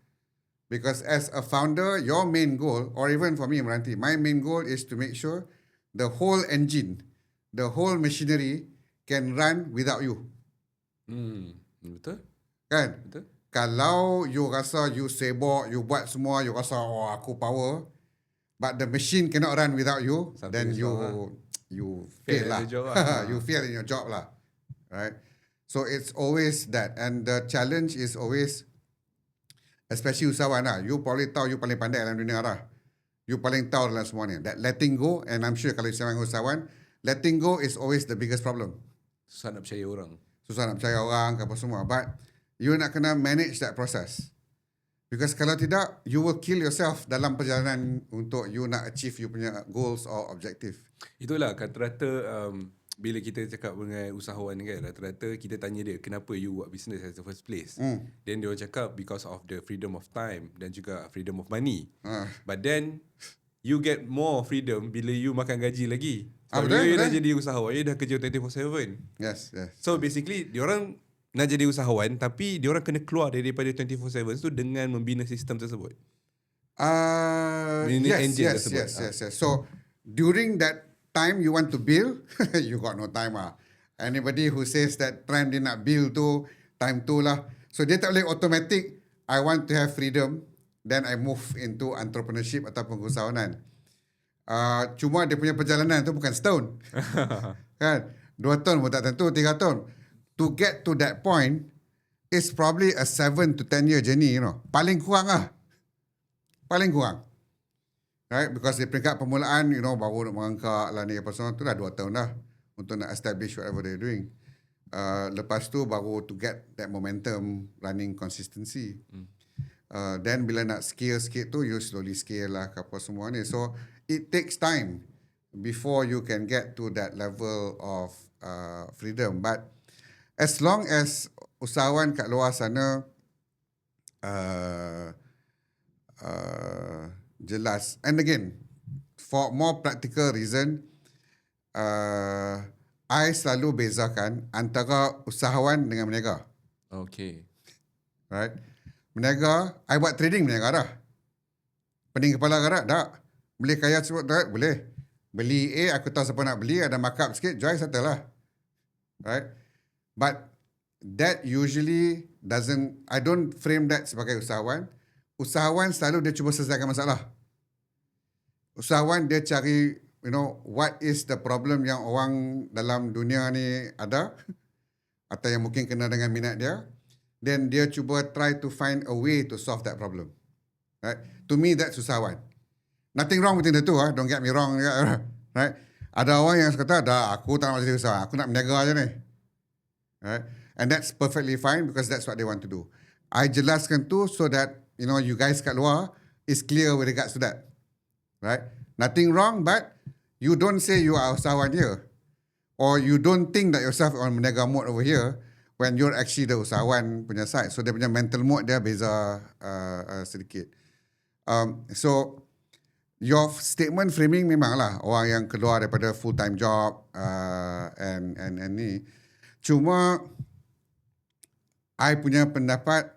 Because as a founder, your main goal, or even for me, Meranti, my main goal is to make sure the whole engine, the whole machinery can run without you. Betul? Kan? Betul. Kalau you rasa you sibuk, you buat semua, you rasa oh aku power, but the machine cannot run without you, then you fail lah. You fail in your job lah. Right? So it's always that, and the challenge is always, especially usahawan lah, you probably tahu you paling pandai dalam dunia lah. You paling tahu dalam semua ni. That letting go, and I'm sure kalau usahawan, letting go is always the biggest problem. Susah nak percaya orang. Susah nak percaya orang ke apa semua. But you nak kena manage that process. Because kalau tidak, you will kill yourself dalam perjalanan untuk you nak achieve you punya goals or objective. Itulah kata-kata bila kita cakap dengan usahawan kan, rata-rata kita tanya dia kenapa you buat business as the first place. Then dia orang cakap because of the freedom of time dan juga freedom of money. But then you get more freedom bila you makan gaji lagi. So you dah jadi usahawan, you dah kerja 24/7. Yes, yes. So basically diorang nak jadi usahawan tapi diorang kena keluar daripada 24/7 tu dengan membina sistem tersebut. Yes. So during that time you want to build, you got no time lah. Anybody who says that time dia nak build tu, time tu lah. So dia tak boleh automatic, I want to have freedom, then I move into entrepreneurship ataupun keusahawanan. Cuma dia punya perjalanan tu bukan setahun. Kan? 2 tahun pun tak tentu, 3 tahun. To get to that point, it's probably a 7 to 10 year journey, you know. Paling kurang lah. Paling kurang. Right? Because di peringkat permulaan, you know, baru nak merangkak lah ni apa semua, tu dah 2 tahun dah untuk nak establish whatever they're doing. Lepas tu baru to get that momentum running consistency. Then bila nak scale sikit tu, you slowly scale lah ke apa semua ni. So, it takes time before you can get to that level of freedom. But as long as usahawan kat luar sana jelas, and again, for more practical reason, I selalu bezakan antara usahawan dengan berniaga. Okay. Right? Berniaga, I buat trading berniaga dah. Pening kepala ke tak? Beli kaya sebut tak? Boleh. Beli A, aku tahu siapa nak beli, ada markup sikit, jual settle lah. Right? But that usually doesn't, I don't frame that sebagai usahawan. Usahawan selalu dia cuba selesaikan masalah. Usahawan dia cari, you know, what is the problem yang orang dalam dunia ni ada atau yang mungkin kena dengan minat dia. then dia cuba try to find a way to solve that problem. Right? To me, that's usahawan. Nothing wrong between the two. Don't get me wrong. Right? Ada orang yang kata, dah aku tak nak jadi usahawan. Aku nak berniaga aja ni. Right? And that's perfectly fine because that's what they want to do. I jelaskan tu so that, you guys kat luar is clear with regards to that. Right? Nothing wrong, but you don't say you are usahawan here. Or you don't think that yourself on berniaga mode over here when you're actually the usahawan punya side. So dia punya mental mode dia beza sedikit. So your statement framing memanglah orang yang keluar daripada full time job and ni. Cuma I punya pendapat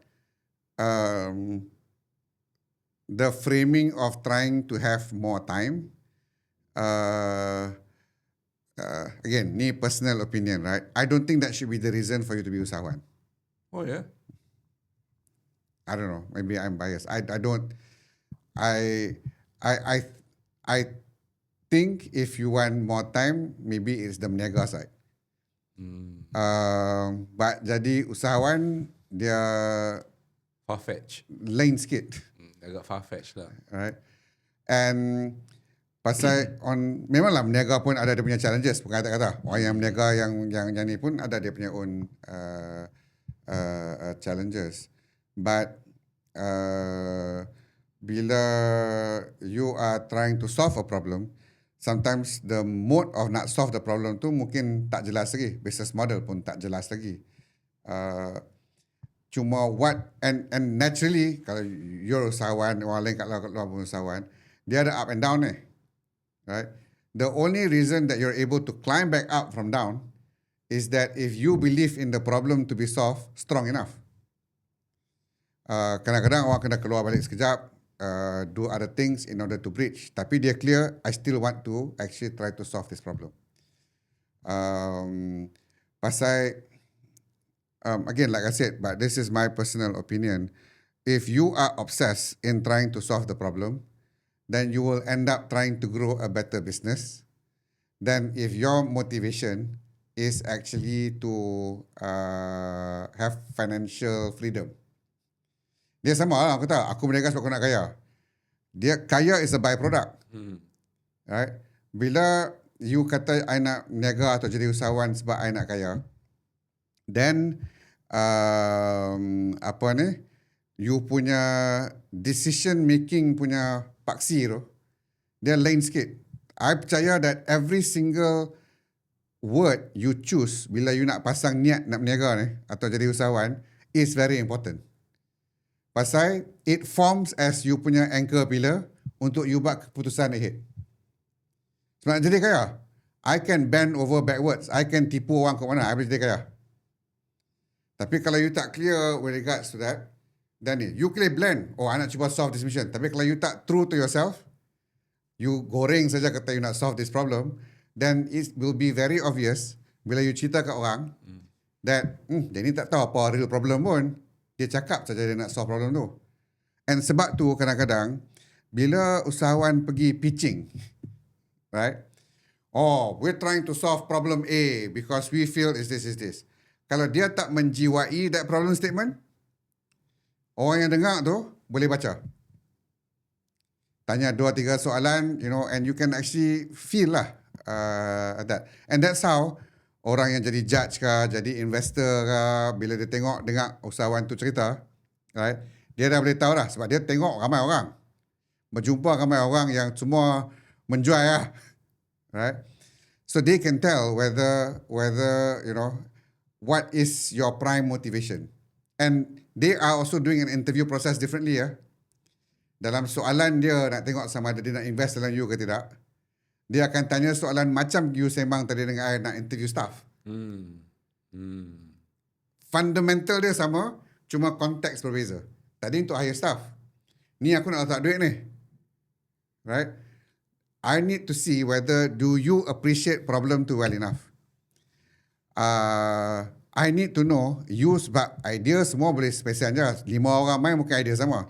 the framing of trying to have more time again, ni personal opinion, right? I don't think that should be the reason for you to be usahawan. Oh yeah. I don't know. Maybe I'm biased. I think if you want more time, maybe it's the berniaga side. But jadi usahawan dia Far-fetched. lain sikit, Agak far-fetched lah. right? And pasal memanglah berniaga pun ada dia punya challenges. Bukan kata orang yang berniaga yang ni pun ada dia punya own challenges. But bila you are trying to solve a problem, sometimes the mode of nak solve the problem tu mungkin tak jelas lagi. Business model pun tak jelas lagi. Cuma and naturally kalau you're usahawan, orang lain kat luar pun usahawan, dia ada up and down ni. Right? The only reason that you're able to climb back up from down is that if you believe in the problem to be solved strong enough. Kadang-kadang orang kena keluar balik sekejap, do other things in order to bridge. Tapi dia clear, I still want to actually try to solve this problem. Pasal, again, like I said, but this is my personal opinion. If you are obsessed in trying to solve the problem, then you will end up trying to grow a better business. Then if your motivation is actually to have financial freedom. Dia sama lah, aku tahu, aku berniaga sebab aku nak kaya. Dia kaya is a byproduct. Right? Bila you kata I nak berniaga atau jadi usahawan sebab I nak kaya, then you punya decision making punya paksi tu, dia lain sikit. I percaya that every single word you choose bila you nak pasang niat nak berniaga ni atau jadi usahawan is very important. Pasal it forms as you punya anchor pillar untuk you buat keputusan ahead. Sebab nak jadi kaya, I can bend over backwards. I can tipu orang ke mana, I boleh jadi kaya. Tapi kalau you tak clear with regards to that, then you clear blend. Oh, I nak cuba solve this mission. Tapi kalau you tak true to yourself, you goreng saja kata you nak solve this problem, then it will be very obvious bila you cerita kat orang that dia ni tak tahu apa real problem pun. Dia cakap saja dia nak solve problem tu. And sebab tu kadang-kadang bila usahawan pergi pitching, right? Oh, we're trying to solve problem A because we feel is this. Kalau dia tak menjiwai that problem statement, orang yang dengar tu boleh baca. Tanya 2-3 soalan, and you can actually feel lah that. And that's how orang yang jadi judge ke, jadi investor ke, bila dia dengar usahawan tu cerita, right? Dia dah boleh tahu dah sebab dia tengok ramai orang. Berjumpa ramai orang yang semua menjual lah. Right? So they can tell whether what is your prime motivation. And they are also doing an interview process differently ya. Dalam soalan dia nak tengok sama ada dia nak invest dalam you ke tidak. Dia akan tanya soalan macam you sembang tadi dengan I nak interview staff. Fundamental dia sama, cuma konteks berbeza. Tadi untuk hire staff. Ni aku nak letak duit ni. Right? I need to see whether do you appreciate problem tu well enough. I need to know you sebab idea semua boleh spesial je. 5 orang main mungkin idea sama.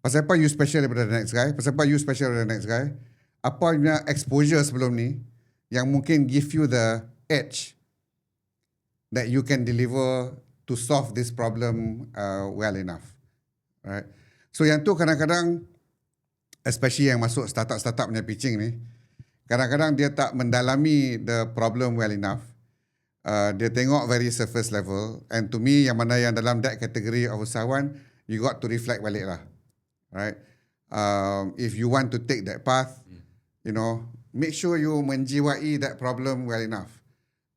Pasal apa you special daripada the next guy? Pasal apa you special daripada the next guy? Apa punya exposure sebelum ni yang mungkin give you the edge that you can deliver to solve this problem well enough. Right? So yang tu kadang-kadang, especially yang masuk startup punya pitching ni, kadang-kadang dia tak mendalami the problem well enough. Dia tengok very surface level, and to me yang mana yang dalam that category of usahawan, you got to reflect balik lah. Right? If you want to take that path, you know, make sure you menjiwai that problem well enough.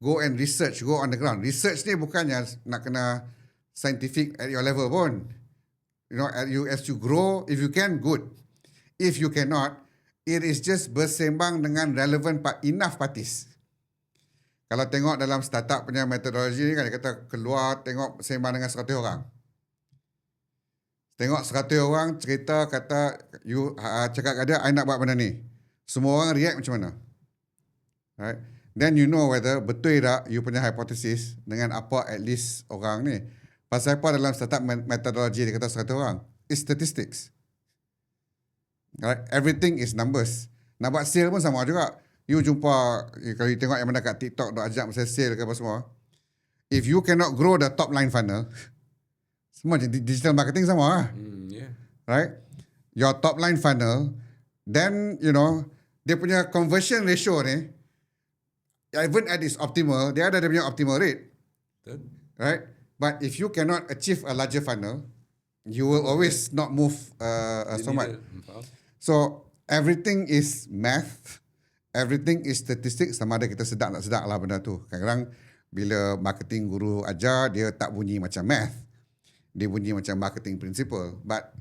Go and research, go on the ground. Research ni bukannya nak kena scientific at your level pun. You know, as you grow, if you can, good. If you cannot, it is just bersembang dengan relevant enough parties. Kalau tengok dalam startup punya metodologi ni kan, dia kata keluar tengok sembang dengan 100 orang. Tengok 100 orang cerita, kata you cakap kat dia, I nak buat benda ni. Semua orang react macam mana. Right? Then you know whether betul tak you punya hypothesis dengan apa at least orang ni. Pasal apa dalam startup metodologi dia kata 100 orang? It's statistics. Right? Everything is numbers. Nak buat sale pun sama juga. You jumpa, kalau you tengok yang mana kat TikTok dok ajak pasal sale ke apa semua. If you cannot grow the top line funnel, semua digital marketing sama lah. Yeah. Right? Your top line funnel, then, you know, dia punya conversion ratio ni, even at its optimal, dia ada dia punya optimal rate. Betul. Right? But if you cannot achieve a larger funnel, you will always not move so much. So, everything is math. Everything is statistics. Sama ada kita sedar tak sedar lah benda tu. Kadang-kadang bila marketing guru ajar, dia tak bunyi macam math. Dia bunyi macam marketing principle. But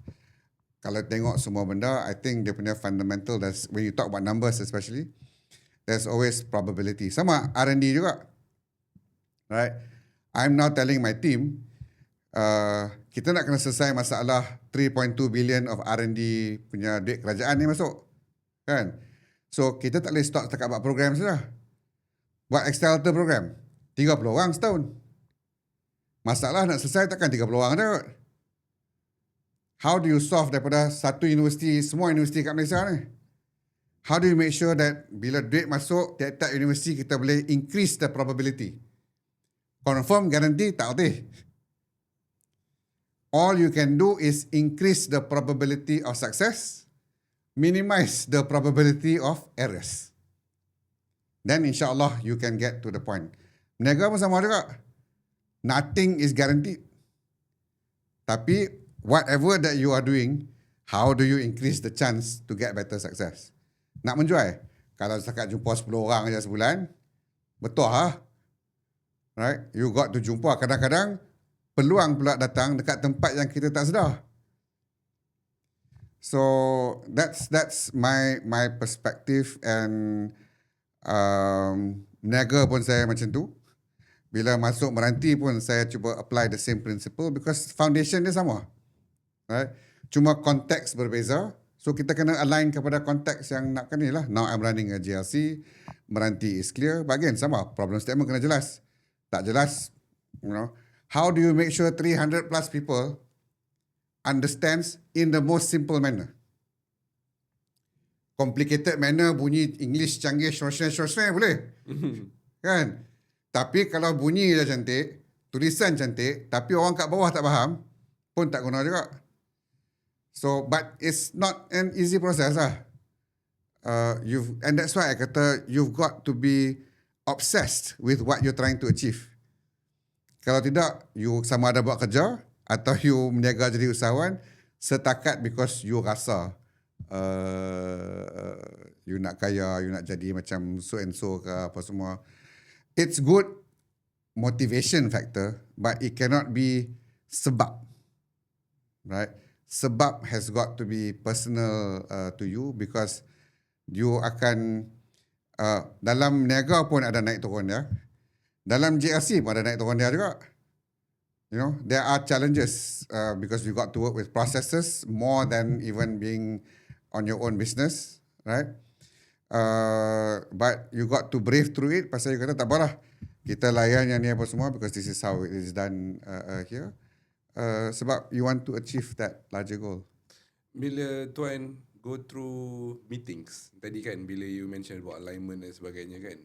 kalau tengok semua benda, I think dia punya fundamental, when you talk about numbers especially, there's always probability. Sama R&D juga. Right? I'm now telling my team, kita nak kena selesai masalah 3.2 billion of R&D punya duit kerajaan ni masuk. Kan? So, kita tak boleh stop setakat buat program saja. Buat accelerator program. 30 orang setahun. Masalah nak selesai takkan 30 orang dah. How do you solve daripada satu universiti, semua universiti kat Malaysia ni? How do you make sure that bila duit masuk, tiap-tiap universiti kita boleh increase the probability? Confirm, guarantee, tak boleh. All you can do is increase the probability of success, minimize the probability of errors. Then insyaAllah you can get to the point. Berniaga pun sama juga. Nothing is guaranteed. Tapi whatever that you are doing, how do you increase the chance to get better success? Nak menjual? Kalau setakat jumpa 10 orang saja sebulan, betul lah. Right? You got to jumpa. Kadang-kadang peluang pula datang dekat tempat yang kita tak sedar. So that's my perspective, and niaga pun saya macam tu. Bila masuk Meranti pun saya cuba apply the same principle because foundation dia sama. Right? Cuma konteks berbeza. So kita kena align kepada konteks yang nak kena lah. Now I'm running a GLC, Meranti is clear. But again sama, problem statement kena jelas. Tak jelas, you know. How do you make sure 300 plus people understands in the most simple manner? Complicated manner, bunyi English canggih, shortshare boleh. Kan? Tapi kalau bunyi dah cantik, tulisan cantik, tapi orang kat bawah tak faham, pun tak guna juga. So, but it's not an easy process lah. And that's why I kata, you've got to be obsessed with what you're trying to achieve. Kalau tidak, you sama ada buat kerja, atau you meniaga jadi usahawan setakat because you rasa you nak kaya, you nak jadi macam so and so ke apa semua. It's good motivation factor, but it cannot be sebab. Right? Sebab has got to be personal to you because you akan dalam niaga pun ada naik turun dia. Dalam GLC pun ada naik turun dia juga. You know, there are challenges because you got to work with processes more than even being on your own business, right? But you got to brave through it. Pasal you kata tak apalah, kita layan yang ni apa semua because this is how it is done here. Sebab you want to achieve that larger goal. Bila Tuan go through meetings tadi kan, bila you mention about alignment dan sebagainya kan,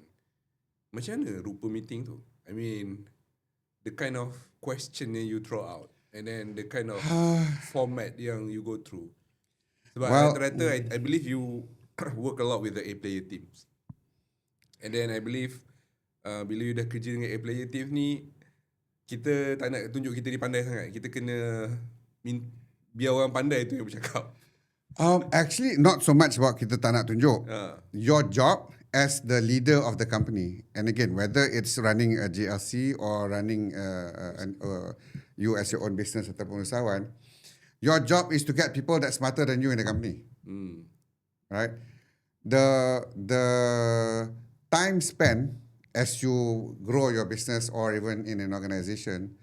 macam mana rupa meeting tu? I mean, the kind of question yang you throw out and then the kind of format yang you go through. Sebab Well, rata-rata I believe you work a lot with the A-player teams. And then I believe bila you dah kerja dengan A-player teams ni, kita tak nak tunjuk kita ni pandai sangat. Kita kena biar orang pandai tu yang bercakap. Actually, not so much about kita tak nak tunjuk. Your job as the leader of the company, and again, whether it's running a GLC or running you as your own business ataupun usahawan, your job is to get people that smarter than you in the company. Right? The time spent as you grow your business or even in an organization,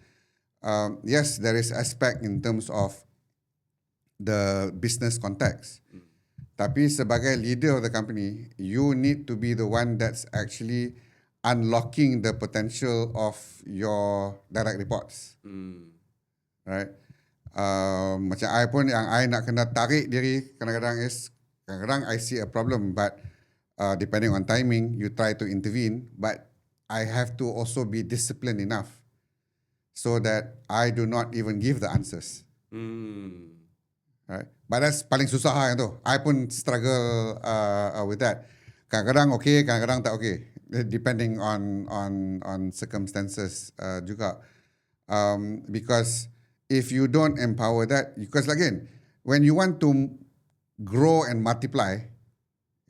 yes, there is aspect in terms of the business context. Tapi sebagai leader of the company, you need to be the one that's actually unlocking the potential of your direct reports. Right? Macam I pun yang I nak kena tarik diri kadang-kadang I see a problem, but depending on timing, you try to intervene, but I have to also be disciplined enough so that I do not even give the answers. Right? But that's paling susah yang tu. I pun struggle with that. Kadang-kadang okay, kadang-kadang tak okay, depending on circumstances juga. Because if you don't empower that, because again, when you want to grow and multiply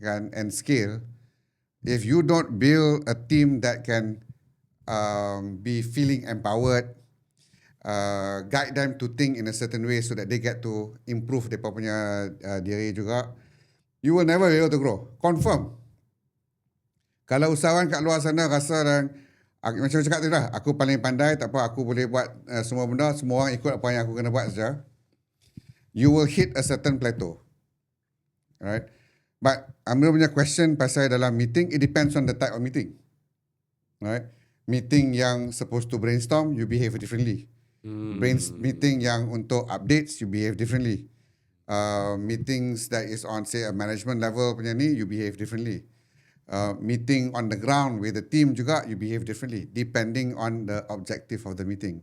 and scale, if you don't build a team that can be feeling empowered, guide them to think in a certain way so that they get to improve mereka punya diri juga, you will never be able to grow. Confirm. Kalau usahawan kat luar sana rasa macam cakap tadi dah, aku paling pandai, tak apa, aku boleh buat semua benda, semua orang ikut apa yang aku kena buat saja, you will hit a certain plateau. Right? But Amir punya question pasal dalam meeting, it depends on the type of meeting. Right? Meeting yang supposed to brainstorm, you behave differently. Meeting yang untuk updates, you behave differently. Meetings that is on say a management level punya ni, you behave differently. Meeting on the ground with the team juga, you behave differently depending on the objective of the meeting.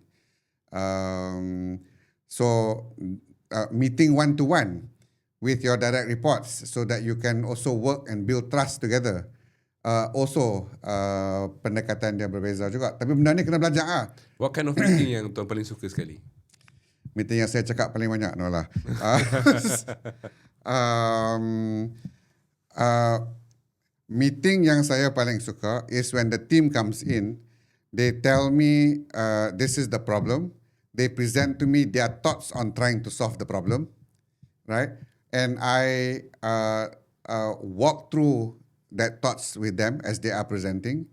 So meeting one-to-one with your direct reports so that you can also work and build trust together. Also pendekatan dia berbeza juga. Tapi benda ni kena belajar lah. What kind of meeting yang tuan paling suka sekali? Meeting yang saya cakap paling banyak, no lah. Meeting yang saya paling suka is when the team comes in, they tell me this is the problem. They present to me their thoughts on trying to solve the problem, right? And I walk through that thoughts with them as they are presenting,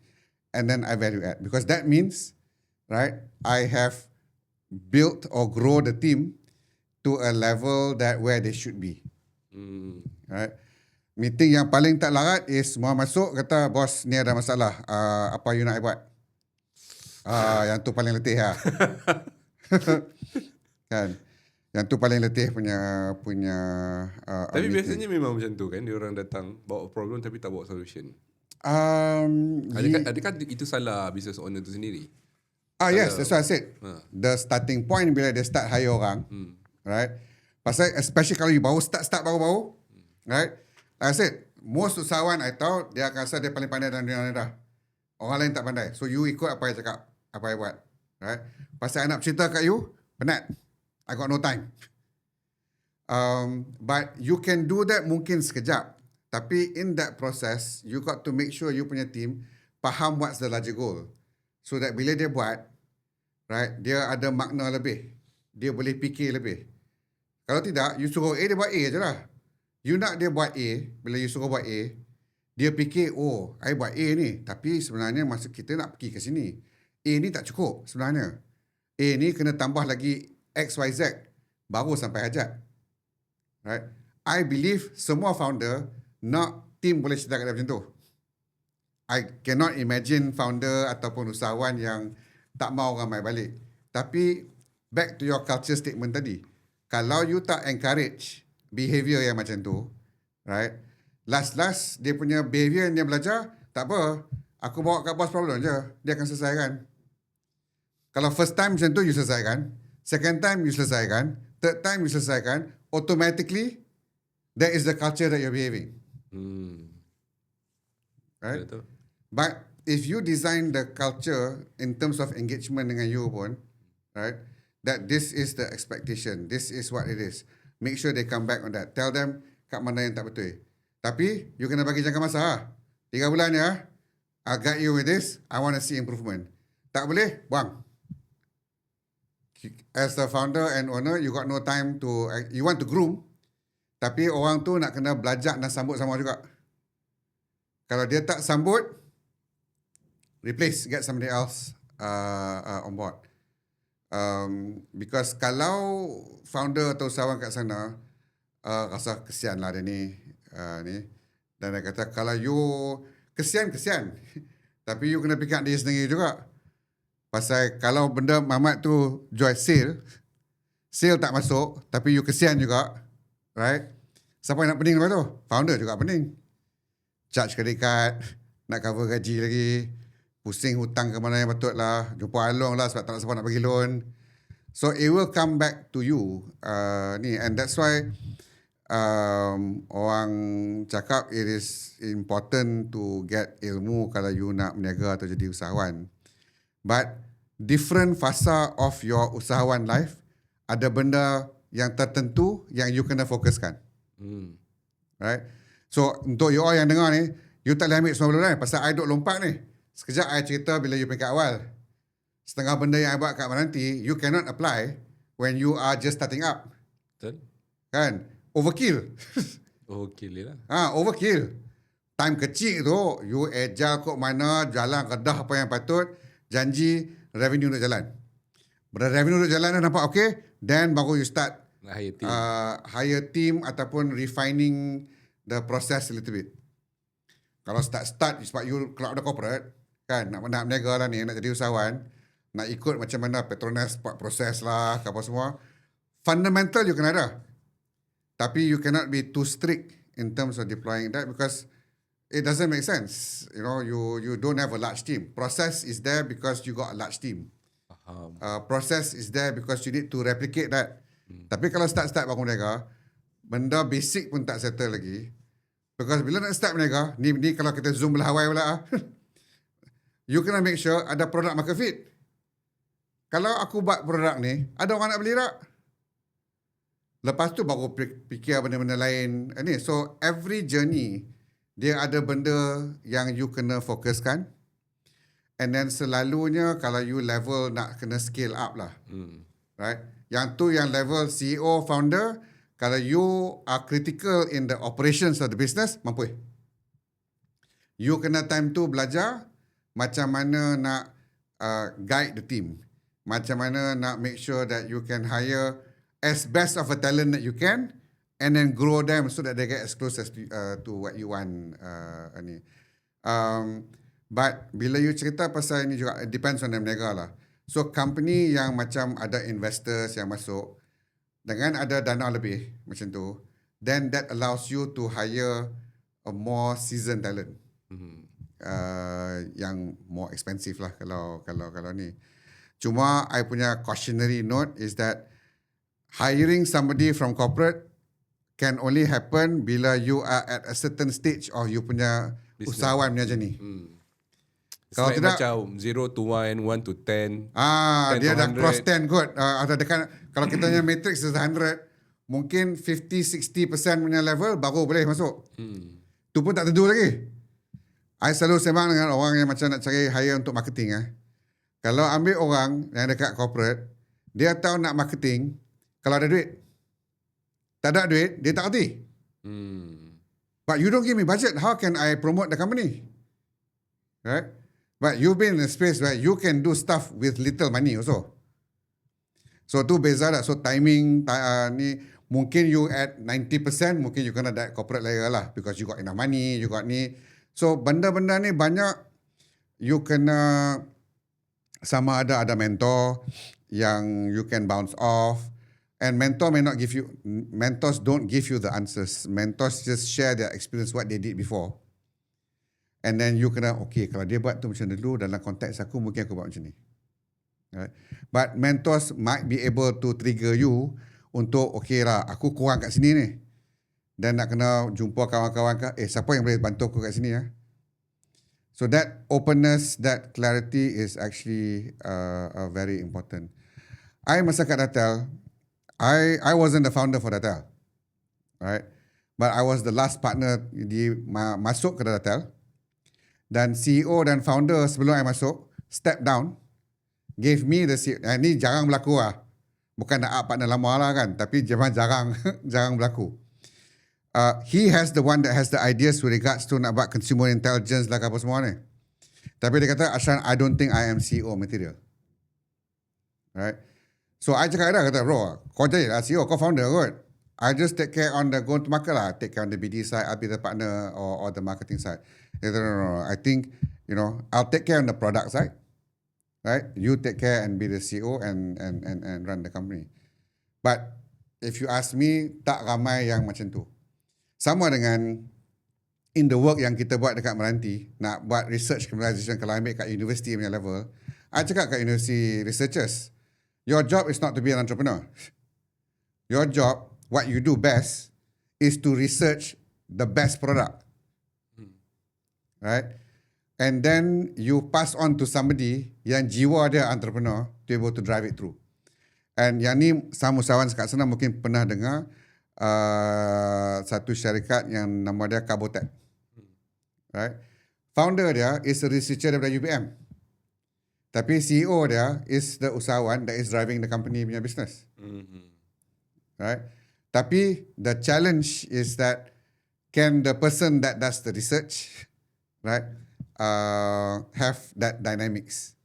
and then I value add, because that means, right, I have built or grow the team to a level that where they should be. Right? Meeting yang paling tak larat is semua masuk kata, bos ni ada masalah, apa you nak I buat? Yang tu paling letih lah. Kan? Yang tu paling letih punya Tapi meeting. biasanya memang macam tu kan, dia orang datang bawa problem tapi tak bawa solution. Adakah itu salah business owner tu sendiri? Yes, that's what I said. The starting point bila dia start hire orang, right? Pasal especially kalau you baru start baru-baru, right? Like I said, most usahawan I tahu dia akan rasa dia paling pandai dalam dunia ni dah. Orang lain tak pandai. So you ikut apa yang cakap, apa yang buat, right? Pasal I nak cerita kat you, penat. I got no time. But you can do that mungkin sekejap. Tapi in that process, you got to make sure you punya team faham what's the larger goal. So that bila dia buat, right, dia ada makna lebih. Dia boleh fikir lebih. Kalau tidak, you suruh A, dia buat A je lah. You nak dia buat A, bila you suruh buat A, dia fikir, oh, I buat A ni. Tapi sebenarnya masa kita nak pergi ke sini. A ni tak cukup sebenarnya. A ni kena tambah lagi XYZ baru sampai hajat. Right? I believe semua founder nak team boleh cerita kat dia macam tu. I cannot imagine founder ataupun usahawan yang tak mau ramai balik. Tapi back to your culture statement tadi. Kalau you tak encourage behavior yang macam tu, right? Last dia punya behavior yang dia belajar, tak apa. Aku bawa kat boss problem je. Dia akan selesaikan. Kalau first time macam tu you selesaikan, second time you selesaikan, third time you selesaikan, automatically that is the culture that you're behaving. Right? Betul. But if you design the culture in terms of engagement dengan you pun, right, that this is the expectation, this is what it is. Make sure they come back on that. Tell them kat mana yang tak betul. Tapi you kena bagi jangka masa lah. 3 bulan ya. I'll guide you with this. I want to see improvement. Tak boleh, buang. As the founder and owner, you got no time to, you want to groom, tapi orang tu nak kena belajar, nak sambut sama juga. Kalau dia tak sambut, replace, get somebody else on board. Because kalau founder atau usahawan kat sana rasa kesian lah dia ni, dan dia kata kalau you kesian tapi you kena fikir diri sendiri juga. Pasal kalau benda Mamat tu jual sale tak masuk, tapi you kesian juga, right? Siapa yang nak pening lepas tu? Founder juga pening. Charge credit card, nak cover gaji lagi, pusing hutang ke mana yang patut lah, jumpa Along lah sebab tak nak siapa nak bagi loan. So it will come back to you. And that's why orang cakap it is important to get ilmu kalau you nak berniaga atau jadi usahawan. But different fasa of your usahawan life, ada benda yang tertentu yang you kena fokuskan. Right? So untuk you all yang dengar ni, you tak boleh ambil semua benda pasal I duk lompat ni. Sekejap I cerita bila you peringkat awal. Setengah benda yang I buat kat Meranti, you cannot apply when you are just starting up. Betul. Kan? Overkill. Okey lah. Overkill. Time kecil tu, you agile kot mana, jalan kedah apa yang patut, janji revenue untuk jalan. Bila revenue untuk jalan dah nampak okay, then baru you start hire team ataupun refining the process a little bit. Kalau start sebab you kalau ada corporate, kan, nak berniaga lah ni, nak jadi usahawan, nak ikut macam mana Petronas buat proses lah, apa semua. Fundamental you kena ada. Tapi you cannot be too strict in terms of deploying that because it doesn't make sense. You know, you don't have a large team. Process is there because you got a large team. Process is there because you need to replicate that. Tapi kalau start bangun berniaga, benda basic pun tak settle lagi. Because bila nak start berniaga, ni kalau kita zoom belah Hawaii pula, you kena make sure ada product market fit. Kalau aku buat produk ni, ada orang nak beli tak? Lepas tu baru fikir benda-benda lain. So every journey, dia ada benda yang you kena fokuskan. And then selalunya kalau you level nak kena scale up lah. Right? Yang tu yang level CEO, founder, kalau you are critical in the operations of the business, mampu. You kena time tu belajar macam mana nak guide the team. Macam mana nak make sure that you can hire as best of a talent that you can and then grow them so that they get as close as to what you want. But bila you cerita pasal ini juga, it depends on the berniaga lah. So company yang macam ada investors yang masuk, dengan ada dana lebih macam tu, then that allows you to hire a more seasoned talent. Yang more expensive lah kalau ni. Cuma I punya cautionary note is that hiring somebody from corporate can only happen bila you are at a certain stage of you punya business. Usahawan punya journey. Kalau tidak macam 0 to 1, 1 to 10. 10 dia dah cross 10 kot. Ada dekat kalau kita punya matrix is 100, mungkin 50-60% punya level baru boleh masuk. Tu pun tak tentu lagi. I selalu sembang dengan orang yang macam nak cari hire untuk marketing. Kalau ambil orang yang dekat corporate, dia tahu nak marketing, kalau ada duit. Tak ada duit, dia tak kerti. But you don't give me budget, how can I promote the company? Right? But you've been in a space where you can do stuff with little money also. So tu beza lah. So timing ni mungkin you at 90%, mungkin you kena that corporate layer lah because you got enough money, you got ni. So benda-benda ni banyak you kena sama ada mentor yang you can bounce off. And mentor may not give you, mentors don't give you the answers. Mentors just share their experience, what they did before. And then you kena, okay, kalau dia buat tu macam dulu, dalam konteks aku, mungkin aku buat macam ni. Right? But mentors might be able to trigger you untuk okay lah, aku kurang kat sini ni. Dan nak kena jumpa kawan-kawan ke, siapa yang boleh bantu aku kat sini ya? So that openness, that clarity is actually very important. I masa kat Datel, I wasn't the founder for Datel, right? But I was the last partner masuk ke Datel. Dan CEO dan founder sebelum I masuk, step down, gave me the seat. Ini jarang berlaku lah. Bukan nak partner lama lah kan, tapi jarang berlaku. He has the one that has the ideas with regards to nak buat consumer intelligence lah apa semua ni. Tapi dia kata, Ashran, I don't think I am CEO material. Right? So I cakap dah, kata, bro, kau jadi lah CEO, kau founder kot. I just take care on the go to market lah. Take care on the BD side, I'll be the partner or the marketing side. Dia kata, no. I think, I'll take care on the product side. Right? You take care and be the CEO and run the company. But if you ask me, tak ramai yang macam tu. Sama dengan in the work yang kita buat dekat Meranti, nak buat research criminalization, kalau ambil kat university punya level, I cakap kat university researchers, your job is not to be an entrepreneur. Your job, what you do best, is to research the best product. Right? And then you pass on to somebody yang jiwa dia entrepreneur to be able to drive it through. And yang ni sama usahawan kat sana mungkin pernah dengar satu syarikat yang nama dia Cabotec. Right? Founder dia is a researcher daripada UPM. Tapi CEO dia is the usahawan that is driving the company punya business. Right? Tapi the challenge is that can the person that does the research, right, have that dynamics.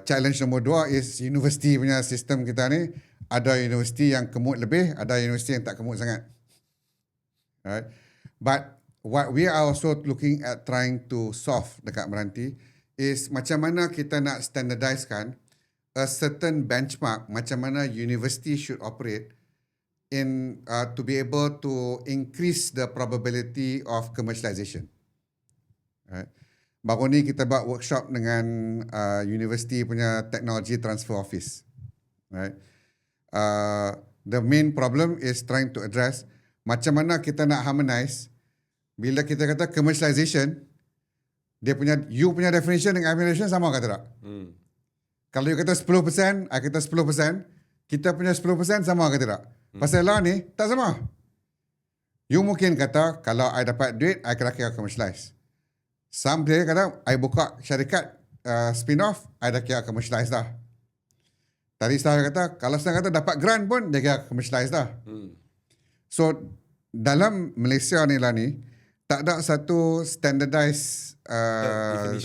Challenge nombor 2 is universiti punya sistem kita ni, ada universiti yang kemut lebih, ada universiti yang tak kemut sangat. Right? But what we are also looking at trying to solve dekat Meranti is macam mana kita nak standardizekan a certain benchmark macam mana university should operate in to be able to increase the probability of commercialization. Right? Baru ni kita buat workshop dengan university punya technology transfer office. Right? The main problem is trying to address macam mana kita nak harmonize bila kita kata commercialization, dia punya you punya definition dengan I punya definition sama ke tak? Kalau you kata 10%, I kata 10%, kita punya 10% sama ke tak? Pasal lah ni tak sama. You mungkin kata kalau I dapat duit, I kira commercialize. Some player kata, I buka syarikat spin-off, I dah kira commercialize dah. Tadi saya kata, kalau saya kata dapat grant pun, dia kira commercialize dah. So, dalam Malaysia ni lah ni, tak ada satu standardized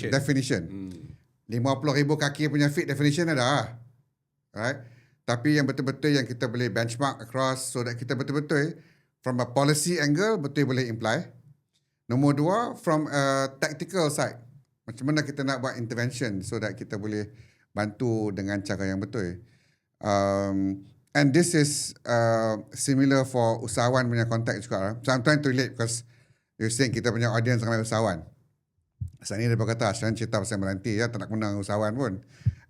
definition. 50,000 kaki punya fit definition ada. Right? Tapi yang betul-betul yang kita boleh benchmark across so that kita betul-betul from a policy angle betul boleh imply. Nombor 2, from a tactical side. Macam mana kita nak buat intervention so that kita boleh bantu dengan cara yang betul. And this is similar for usahawan punya konteks juga. So I'm trying to relate because you're saying kita punya audience ramai usahawan. Saat ni dia berkata, Ashran cerita pasal Meranti, ya, tak nak menang usahawan pun.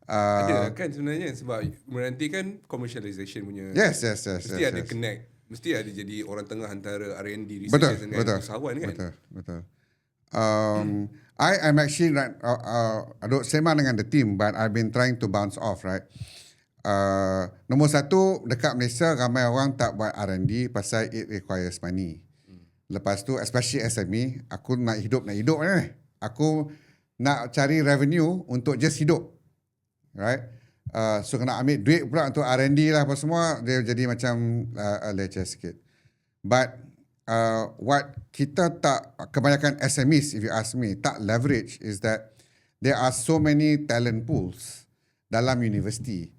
Ada kan sebenarnya sebab Meranti kan commercialization punya. Yes. Mesti ada connect. Mesti ada jadi orang tengah antara R&D researchers dengan usahawan kan. Betul. I am actually aduh sembang dengan the team, but I've been trying to bounce off, right? Nombor 1, dekat Malaysia ramai orang tak buat R&D pasal it requires money. Lepas tu, especially SME, aku nak hidup ni. Aku nak cari revenue untuk just hidup, right? So kena ambil duit pula untuk R&D lah apa semua, dia jadi macam leceh sikit. But what kita tak, kebanyakan SMEs if you ask me, tak leverage is that there are so many talent pools dalam university.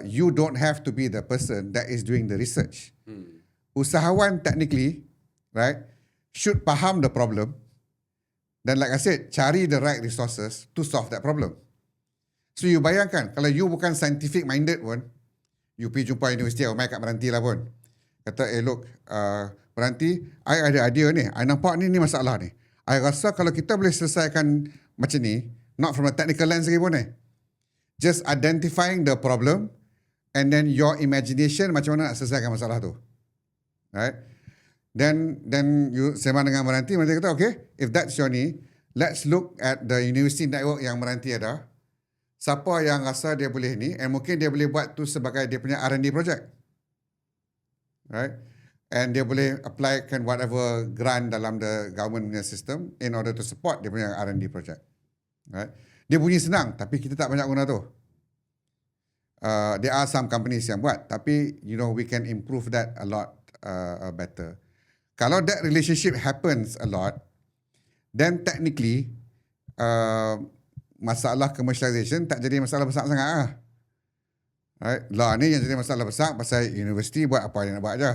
You don't have to be the person that is doing the research. Usahawan technically, right, should faham the problem. Dan like I said, cari the right resources to solve that problem. So you bayangkan, kalau you bukan scientific minded pun, you pergi jumpa universiti, kat Meranti lah pun. Kata, look, Meranti, I ada idea ni. I nampak ni masalah ni. I rasa kalau kita boleh selesaikan macam ni, not from a technical lens lagi pun ni. just identifying the problem and then your imagination macam mana nak selesaikan masalah tu. Right? Then you sembang dengan Meranti kata, okay, if that's your ni, let's look at the university network yang Meranti ada. Siapa yang rasa dia boleh ni, and mungkin dia boleh buat tu sebagai dia punya R&D project. Right? And dia boleh applykan whatever grant dalam the government punya system in order to support dia punya R&D project. Right? Dia bunyi senang, tapi kita tak banyak guna tu. There are some companies yang buat, tapi we can improve that a lot better. Kalau that relationship happens a lot, then technically masalah commercialization tak jadi masalah besar sangat lah. Right? Lah ni yang jadi masalah besar pasal universiti buat apa yang nak buat je.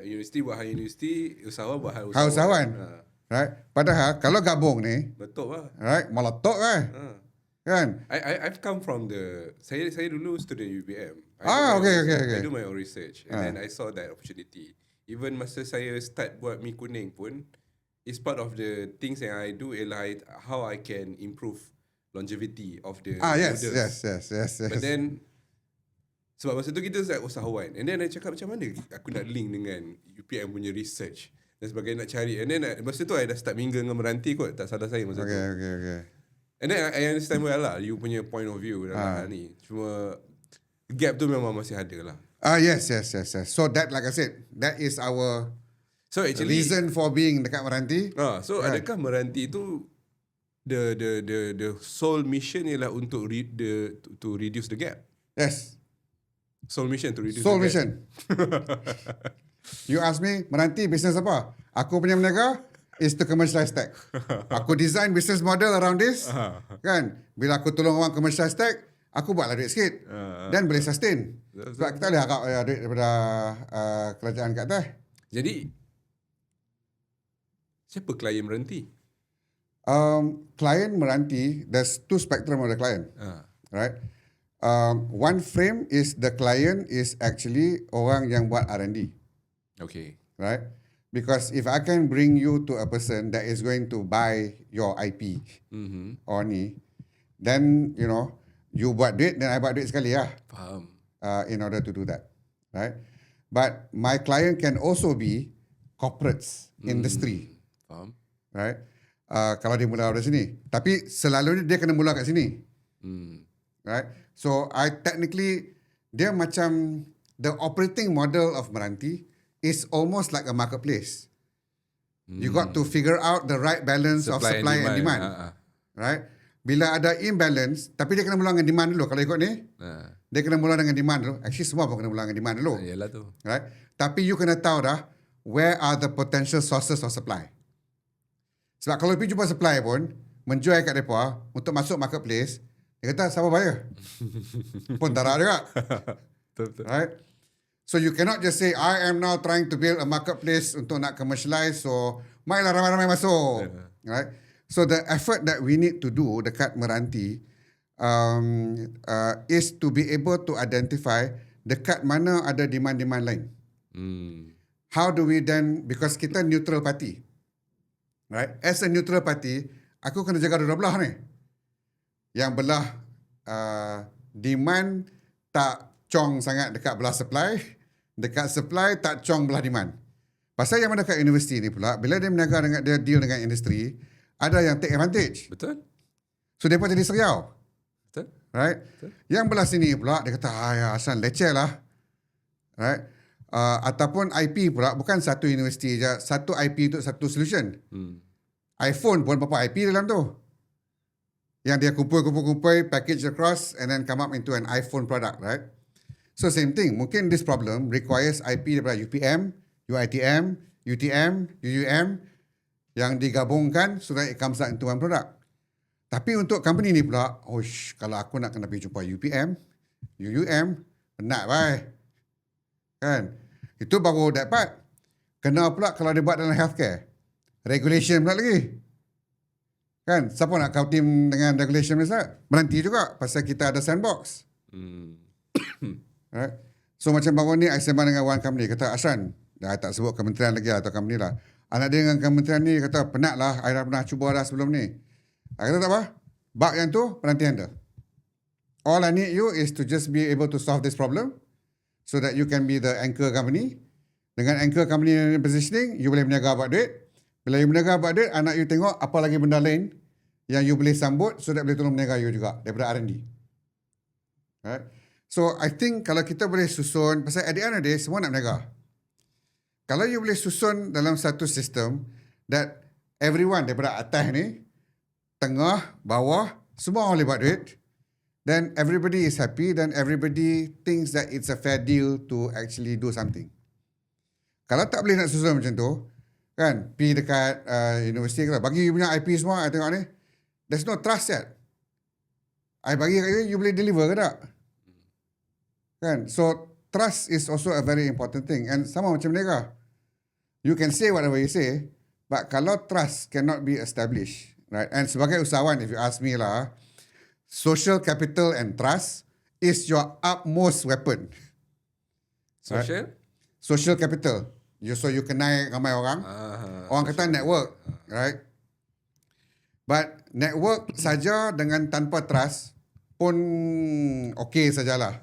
Universiti buat hal universiti, usahawan buat hal Hal usahawan. usahawan. Right? Padahal kalau gabung ni, Betul lah. right, meletup kan? Kan? I've come from the saya dulu student UPM. Okay. I do my own research and then I saw that opportunity. Even masa saya start buat Mi Kuning pun, it's part of the things yang I do ialah how I can improve longevity of the Yes. But then sebab masa tu kita usahawan, and then I cakap macam mana aku nak link dengan UPM punya research dan sebagainya, nak cari, and then masa tu I dah start mingle dengan Meranti kot, tak salah saya masa tu. Okay. And then I understand well lah you punya point of view dalam hal ni. Cuma gap tu memang masih ada lah. Yes. So that, like I said, that is our So actually reason for being dekat Meranti. so adakah Meranti tu the sole mission ialah untuk to reduce the gap? Yes. Sole mission to reduce Sole the gap. mission. You ask me, Meranti business apa? Aku punya meniaga is to commercialize tech. Aku design business model around this. Kan? Bila aku tolong orang commercialize tech, aku buatlah duit sikit. Dan boleh sustain. Sebab kita boleh harap duit daripada kerajaan kat atas. Jadi siapa klien Meranti? Client Meranti, there's two spectrum of the client. Right? One frame is the client is actually orang yang buat R&D. Okay. Right? Because if I can bring you to a person that is going to buy your IP or ni, then you buat duit, then I buat duit sekali lah. Faham. In order to do that. Right? But my client can also be corporates, industry. Faham. Right? Kalau dia mula dari sini. Tapi selalunya dia kena mula kat sini. Right? So I technically, dia macam the operating model of Meranti is almost like a marketplace. You got to figure out the right balance of supply and demand. Right? Bila ada imbalance, tapi dia kena mula dengan demand dulu. Kalau ikut ni, dia kena mula dengan demand dulu. Actually semua pun kena mula dengan demand dulu. Yalah tu. Right? Tapi you kena tahu dah, where are the potential sources of supply. Sebab kalau pergi jumpa supply pun, menjual kat mereka untuk masuk marketplace, dia kata, siapa bayar? Pun tak ada juga. Betul. Right? So you cannot just say, I am now trying to build a marketplace untuk nak commercialize, so mainlah ramai-ramai masuk. Right? So the effort that we need to do dekat Meranti is to be able to identify dekat mana ada demand-demand lain. How do we then, because kita neutral party. Right? As a neutral party, aku kena jaga dua belah ni. Yang belah demand tak cong sangat dekat belah supply, dekat supply tak cong belah demand. Pasal yang mana dekat universiti ni pula, bila dia berniaga dengan dia deal dengan industri, ada yang take advantage. Betul. So dia pun jadi seriau. Betul. Right? Betul. Yang belah sini pula dia kata, ya asal leceh lah. Right? Ataupun IP pula bukan satu universiti je, satu IP untuk satu solution. iPhone pun berapa IP dalam tu. Yang dia kumpul, package across and then come up into an iPhone product, right? So same thing, mungkin this problem requires IP daripada UPM, UITM, UTM, UUM yang digabungkan so that it comes out into one product. Tapi untuk company ni pula, kalau aku nak kena pergi jumpa UPM, UUM, penat bye. Kan? Itu baru dapat. Kena pula kalau dia buat dalam healthcare. Regulation pula lagi. Kan? Siapa nak kau team dengan regulation ni? Meranti juga. Pasal kita ada sandbox. Right? So macam baru ni, I sembang dengan one company. Kata, Ashran, dah tak sebut kementerian lagi atau company lah. Anak dia dengan kementerian ni kata, penat lah. I dah pernah cuba dah sebelum ni. I kata tak apa. Bug yang tu, Meranti handle. All I need you is to just be able to solve this problem so that you can be the anchor company. Dengan anchor company positioning, you boleh berniaga buat duit. Bila you berniaga buat duit, anak you tengok apa lagi benda lain yang you boleh sambut so that boleh tolong berniaga you juga daripada R&D. Right? So I think kalau kita boleh susun, pasal at the end of the day, semua nak berniaga. Kalau you boleh susun dalam satu sistem that everyone daripada atas ni, tengah, bawah, semua orang boleh buat duit, then everybody is happy, then everybody thinks that it's a fair deal to actually do something. Kalau tak boleh nak susun macam tu, kan, pergi dekat universiti ke, bagi you punya IP semua, I tengok ni, there's no trust yet. I bagi kat you, you boleh deliver ke tak? Kan? So, trust is also a very important thing. And sama macam mereka. You can say whatever you say, but kalau trust cannot be established, right? And sebagai usahawan, if you ask me lah, social capital and trust is your utmost weapon. Social? Right? Social capital. So you kenal ramai orang. Orang kata network, right? But network saja dengan tanpa trust pun okay sajalah.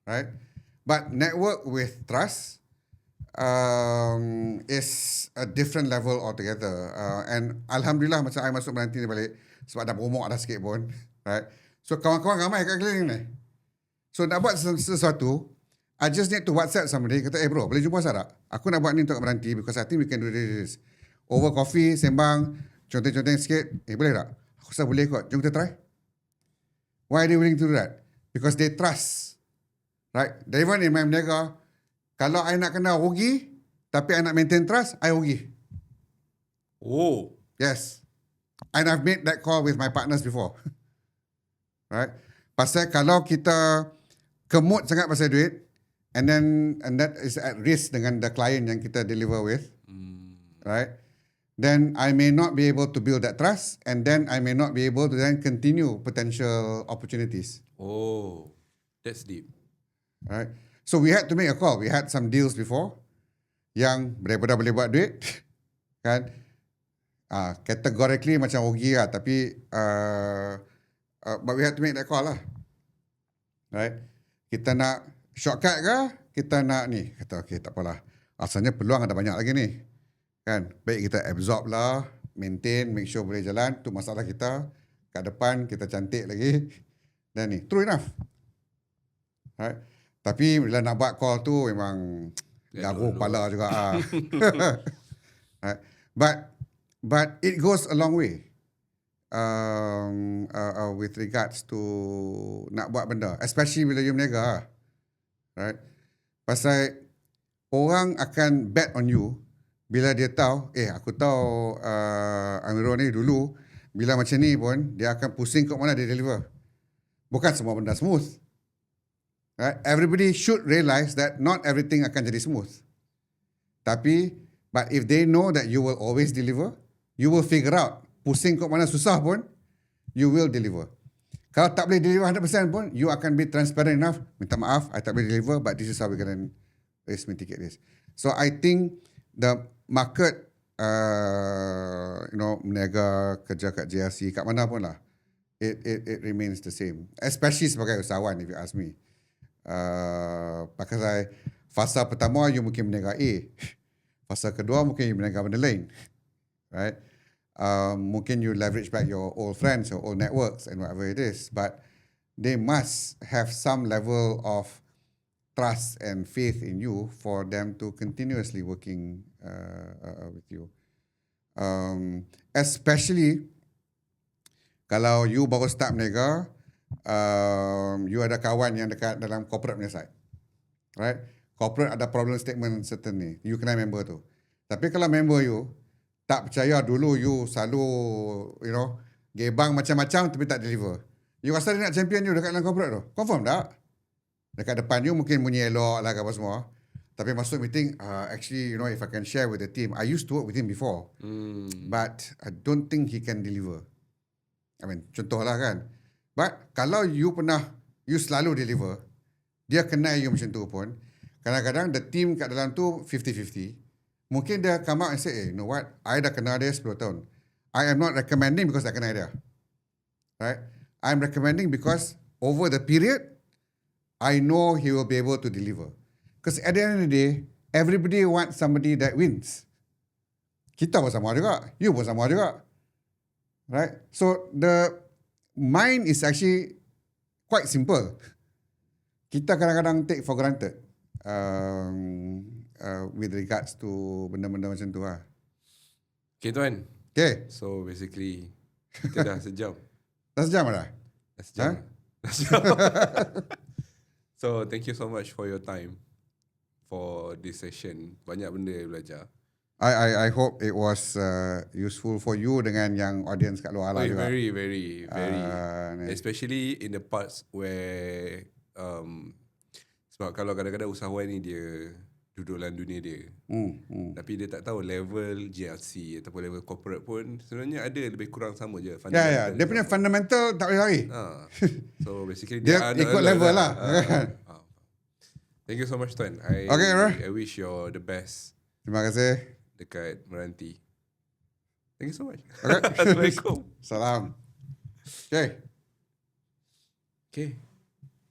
Right? But network with trust is a different level altogether. And Alhamdulillah macam I masuk Meranti ni balik sebab dah berumur dah sikit pun. Right? So kawan-kawan ramai kat keliling ni. So nak buat sesuatu, I just need to WhatsApp somebody, kata, bro, boleh jumpa saya tak? Aku nak buat ni untuk Meranti because I think we can do this. Over coffee, sembang, conteng-conteng sikit, boleh tak? Aku rasa boleh kot, jom kita try. Why are they willing to do that? Because they trust. Right? Even in my berniaga, kalau I nak kena rugi, tapi I nak maintain trust, I rugi. Oh. Yes. And I've made that call with my partners before. Right? Pasal kalau kita kemut sangat pasal duit, and that is at risk dengan the client yang kita deliver with, right? Then I may not be able to build that trust, and then I may not be able to then continue potential opportunities. Oh, that's deep. Right? So we had to make a call. We had some deals before yang daripada boleh buat duit, kan? Categorically macam rugi lah, tapi but we had to make that call lah. Right? Kita nak shortcut ke? Kita nak ni. Kata, okay, tak apalah. Asalnya peluang ada banyak lagi ni. Kan? Baik kita absorb lah, maintain, make sure boleh jalan. Tu masalah kita. Kat depan, kita cantik lagi. Dan ni, true enough. Right? Tapi bila nak buat call tu, memang garuh kepala juga. Right? But it goes a long way. With regards to nak buat benda. Especially bila you berniaga. Right? Pasal orang akan bet on you bila dia tahu, aku tahu Amirul ni dulu bila macam ni pun dia akan pusing kat mana dia deliver. Bukan semua benda smooth. Right? Everybody should realize that not everything akan jadi smooth. Tapi, but if they know that you will always deliver, you will figure out pusing kat mana susah pun, you will deliver. Kalau tak boleh deliver 100% pun, you akan be transparent enough. Minta maaf, I tak boleh deliver, but this is how we can raise mitigate this. So I think the market, meniaga, kerja kat JRC, kat mana pun lah, it remains the same. Especially sebagai usahawan, if you ask me. Pakai fasa pertama, you mungkin meniaga A. Fasa kedua, mungkin you meniaga benda lain. Right? Mungkin you leverage back your old friends, your old networks and whatever it is. But they must have some level of trust and faith in you for them to continuously working with you. Especially kalau you baru start berniaga, you ada kawan yang dekat dalam corporate punya side. Right? Corporate ada problem statement certain ni. You kena member tu. Tapi kalau member you tak percaya dulu you selalu, gebang macam-macam tapi tak deliver. You rasa dia nak champion you dekat dalam corporate tu? Confirm tak? Dekat depan you mungkin bunyi elok lah apa semua. Tapi masuk meeting, actually, if I can share with the team, I used to work with him before. But I don't think he can deliver. I mean, contoh lah kan. But kalau you selalu deliver, dia kenal you macam tu pun, kadang-kadang the team kat dalam tu 50-50. Mungkin dia come out and say, you know what, I dah kenal dia 10 tahun. I am not recommending because I kenal dia. Right? I am recommending because over the period, I know he will be able to deliver. Because at the end of the day, everybody wants somebody that wins. Kita pun sama juga. You pun sama juga. Right? So the mind is actually quite simple. Kita kadang-kadang take for granted with regards to benda-benda macam tu lah. Okay tuan. Okay. So basically kita dah sejam. Dah sejam dah? Dah sejam. Huh? Dah sejam. So thank you so much for your time for this session. Banyak benda yang belajar. I hope it was useful for you dengan yang audience kat luar lah juga. Very. Especially in the parts where sebab kalau kadang-kadang usahawan ni dia duduk dalam dunia dia. Tapi dia tak tahu level GLC ataupun level corporate pun sebenarnya ada lebih kurang sama je. Ya. Dia punya fundamental tak boleh lari. So basically dia ikut level lah. Thank you so much tuan. I wish you the best. Terima kasih. Dekat Meranti. Thank you so much. Okay. Assalamualaikum. Salam. Okay.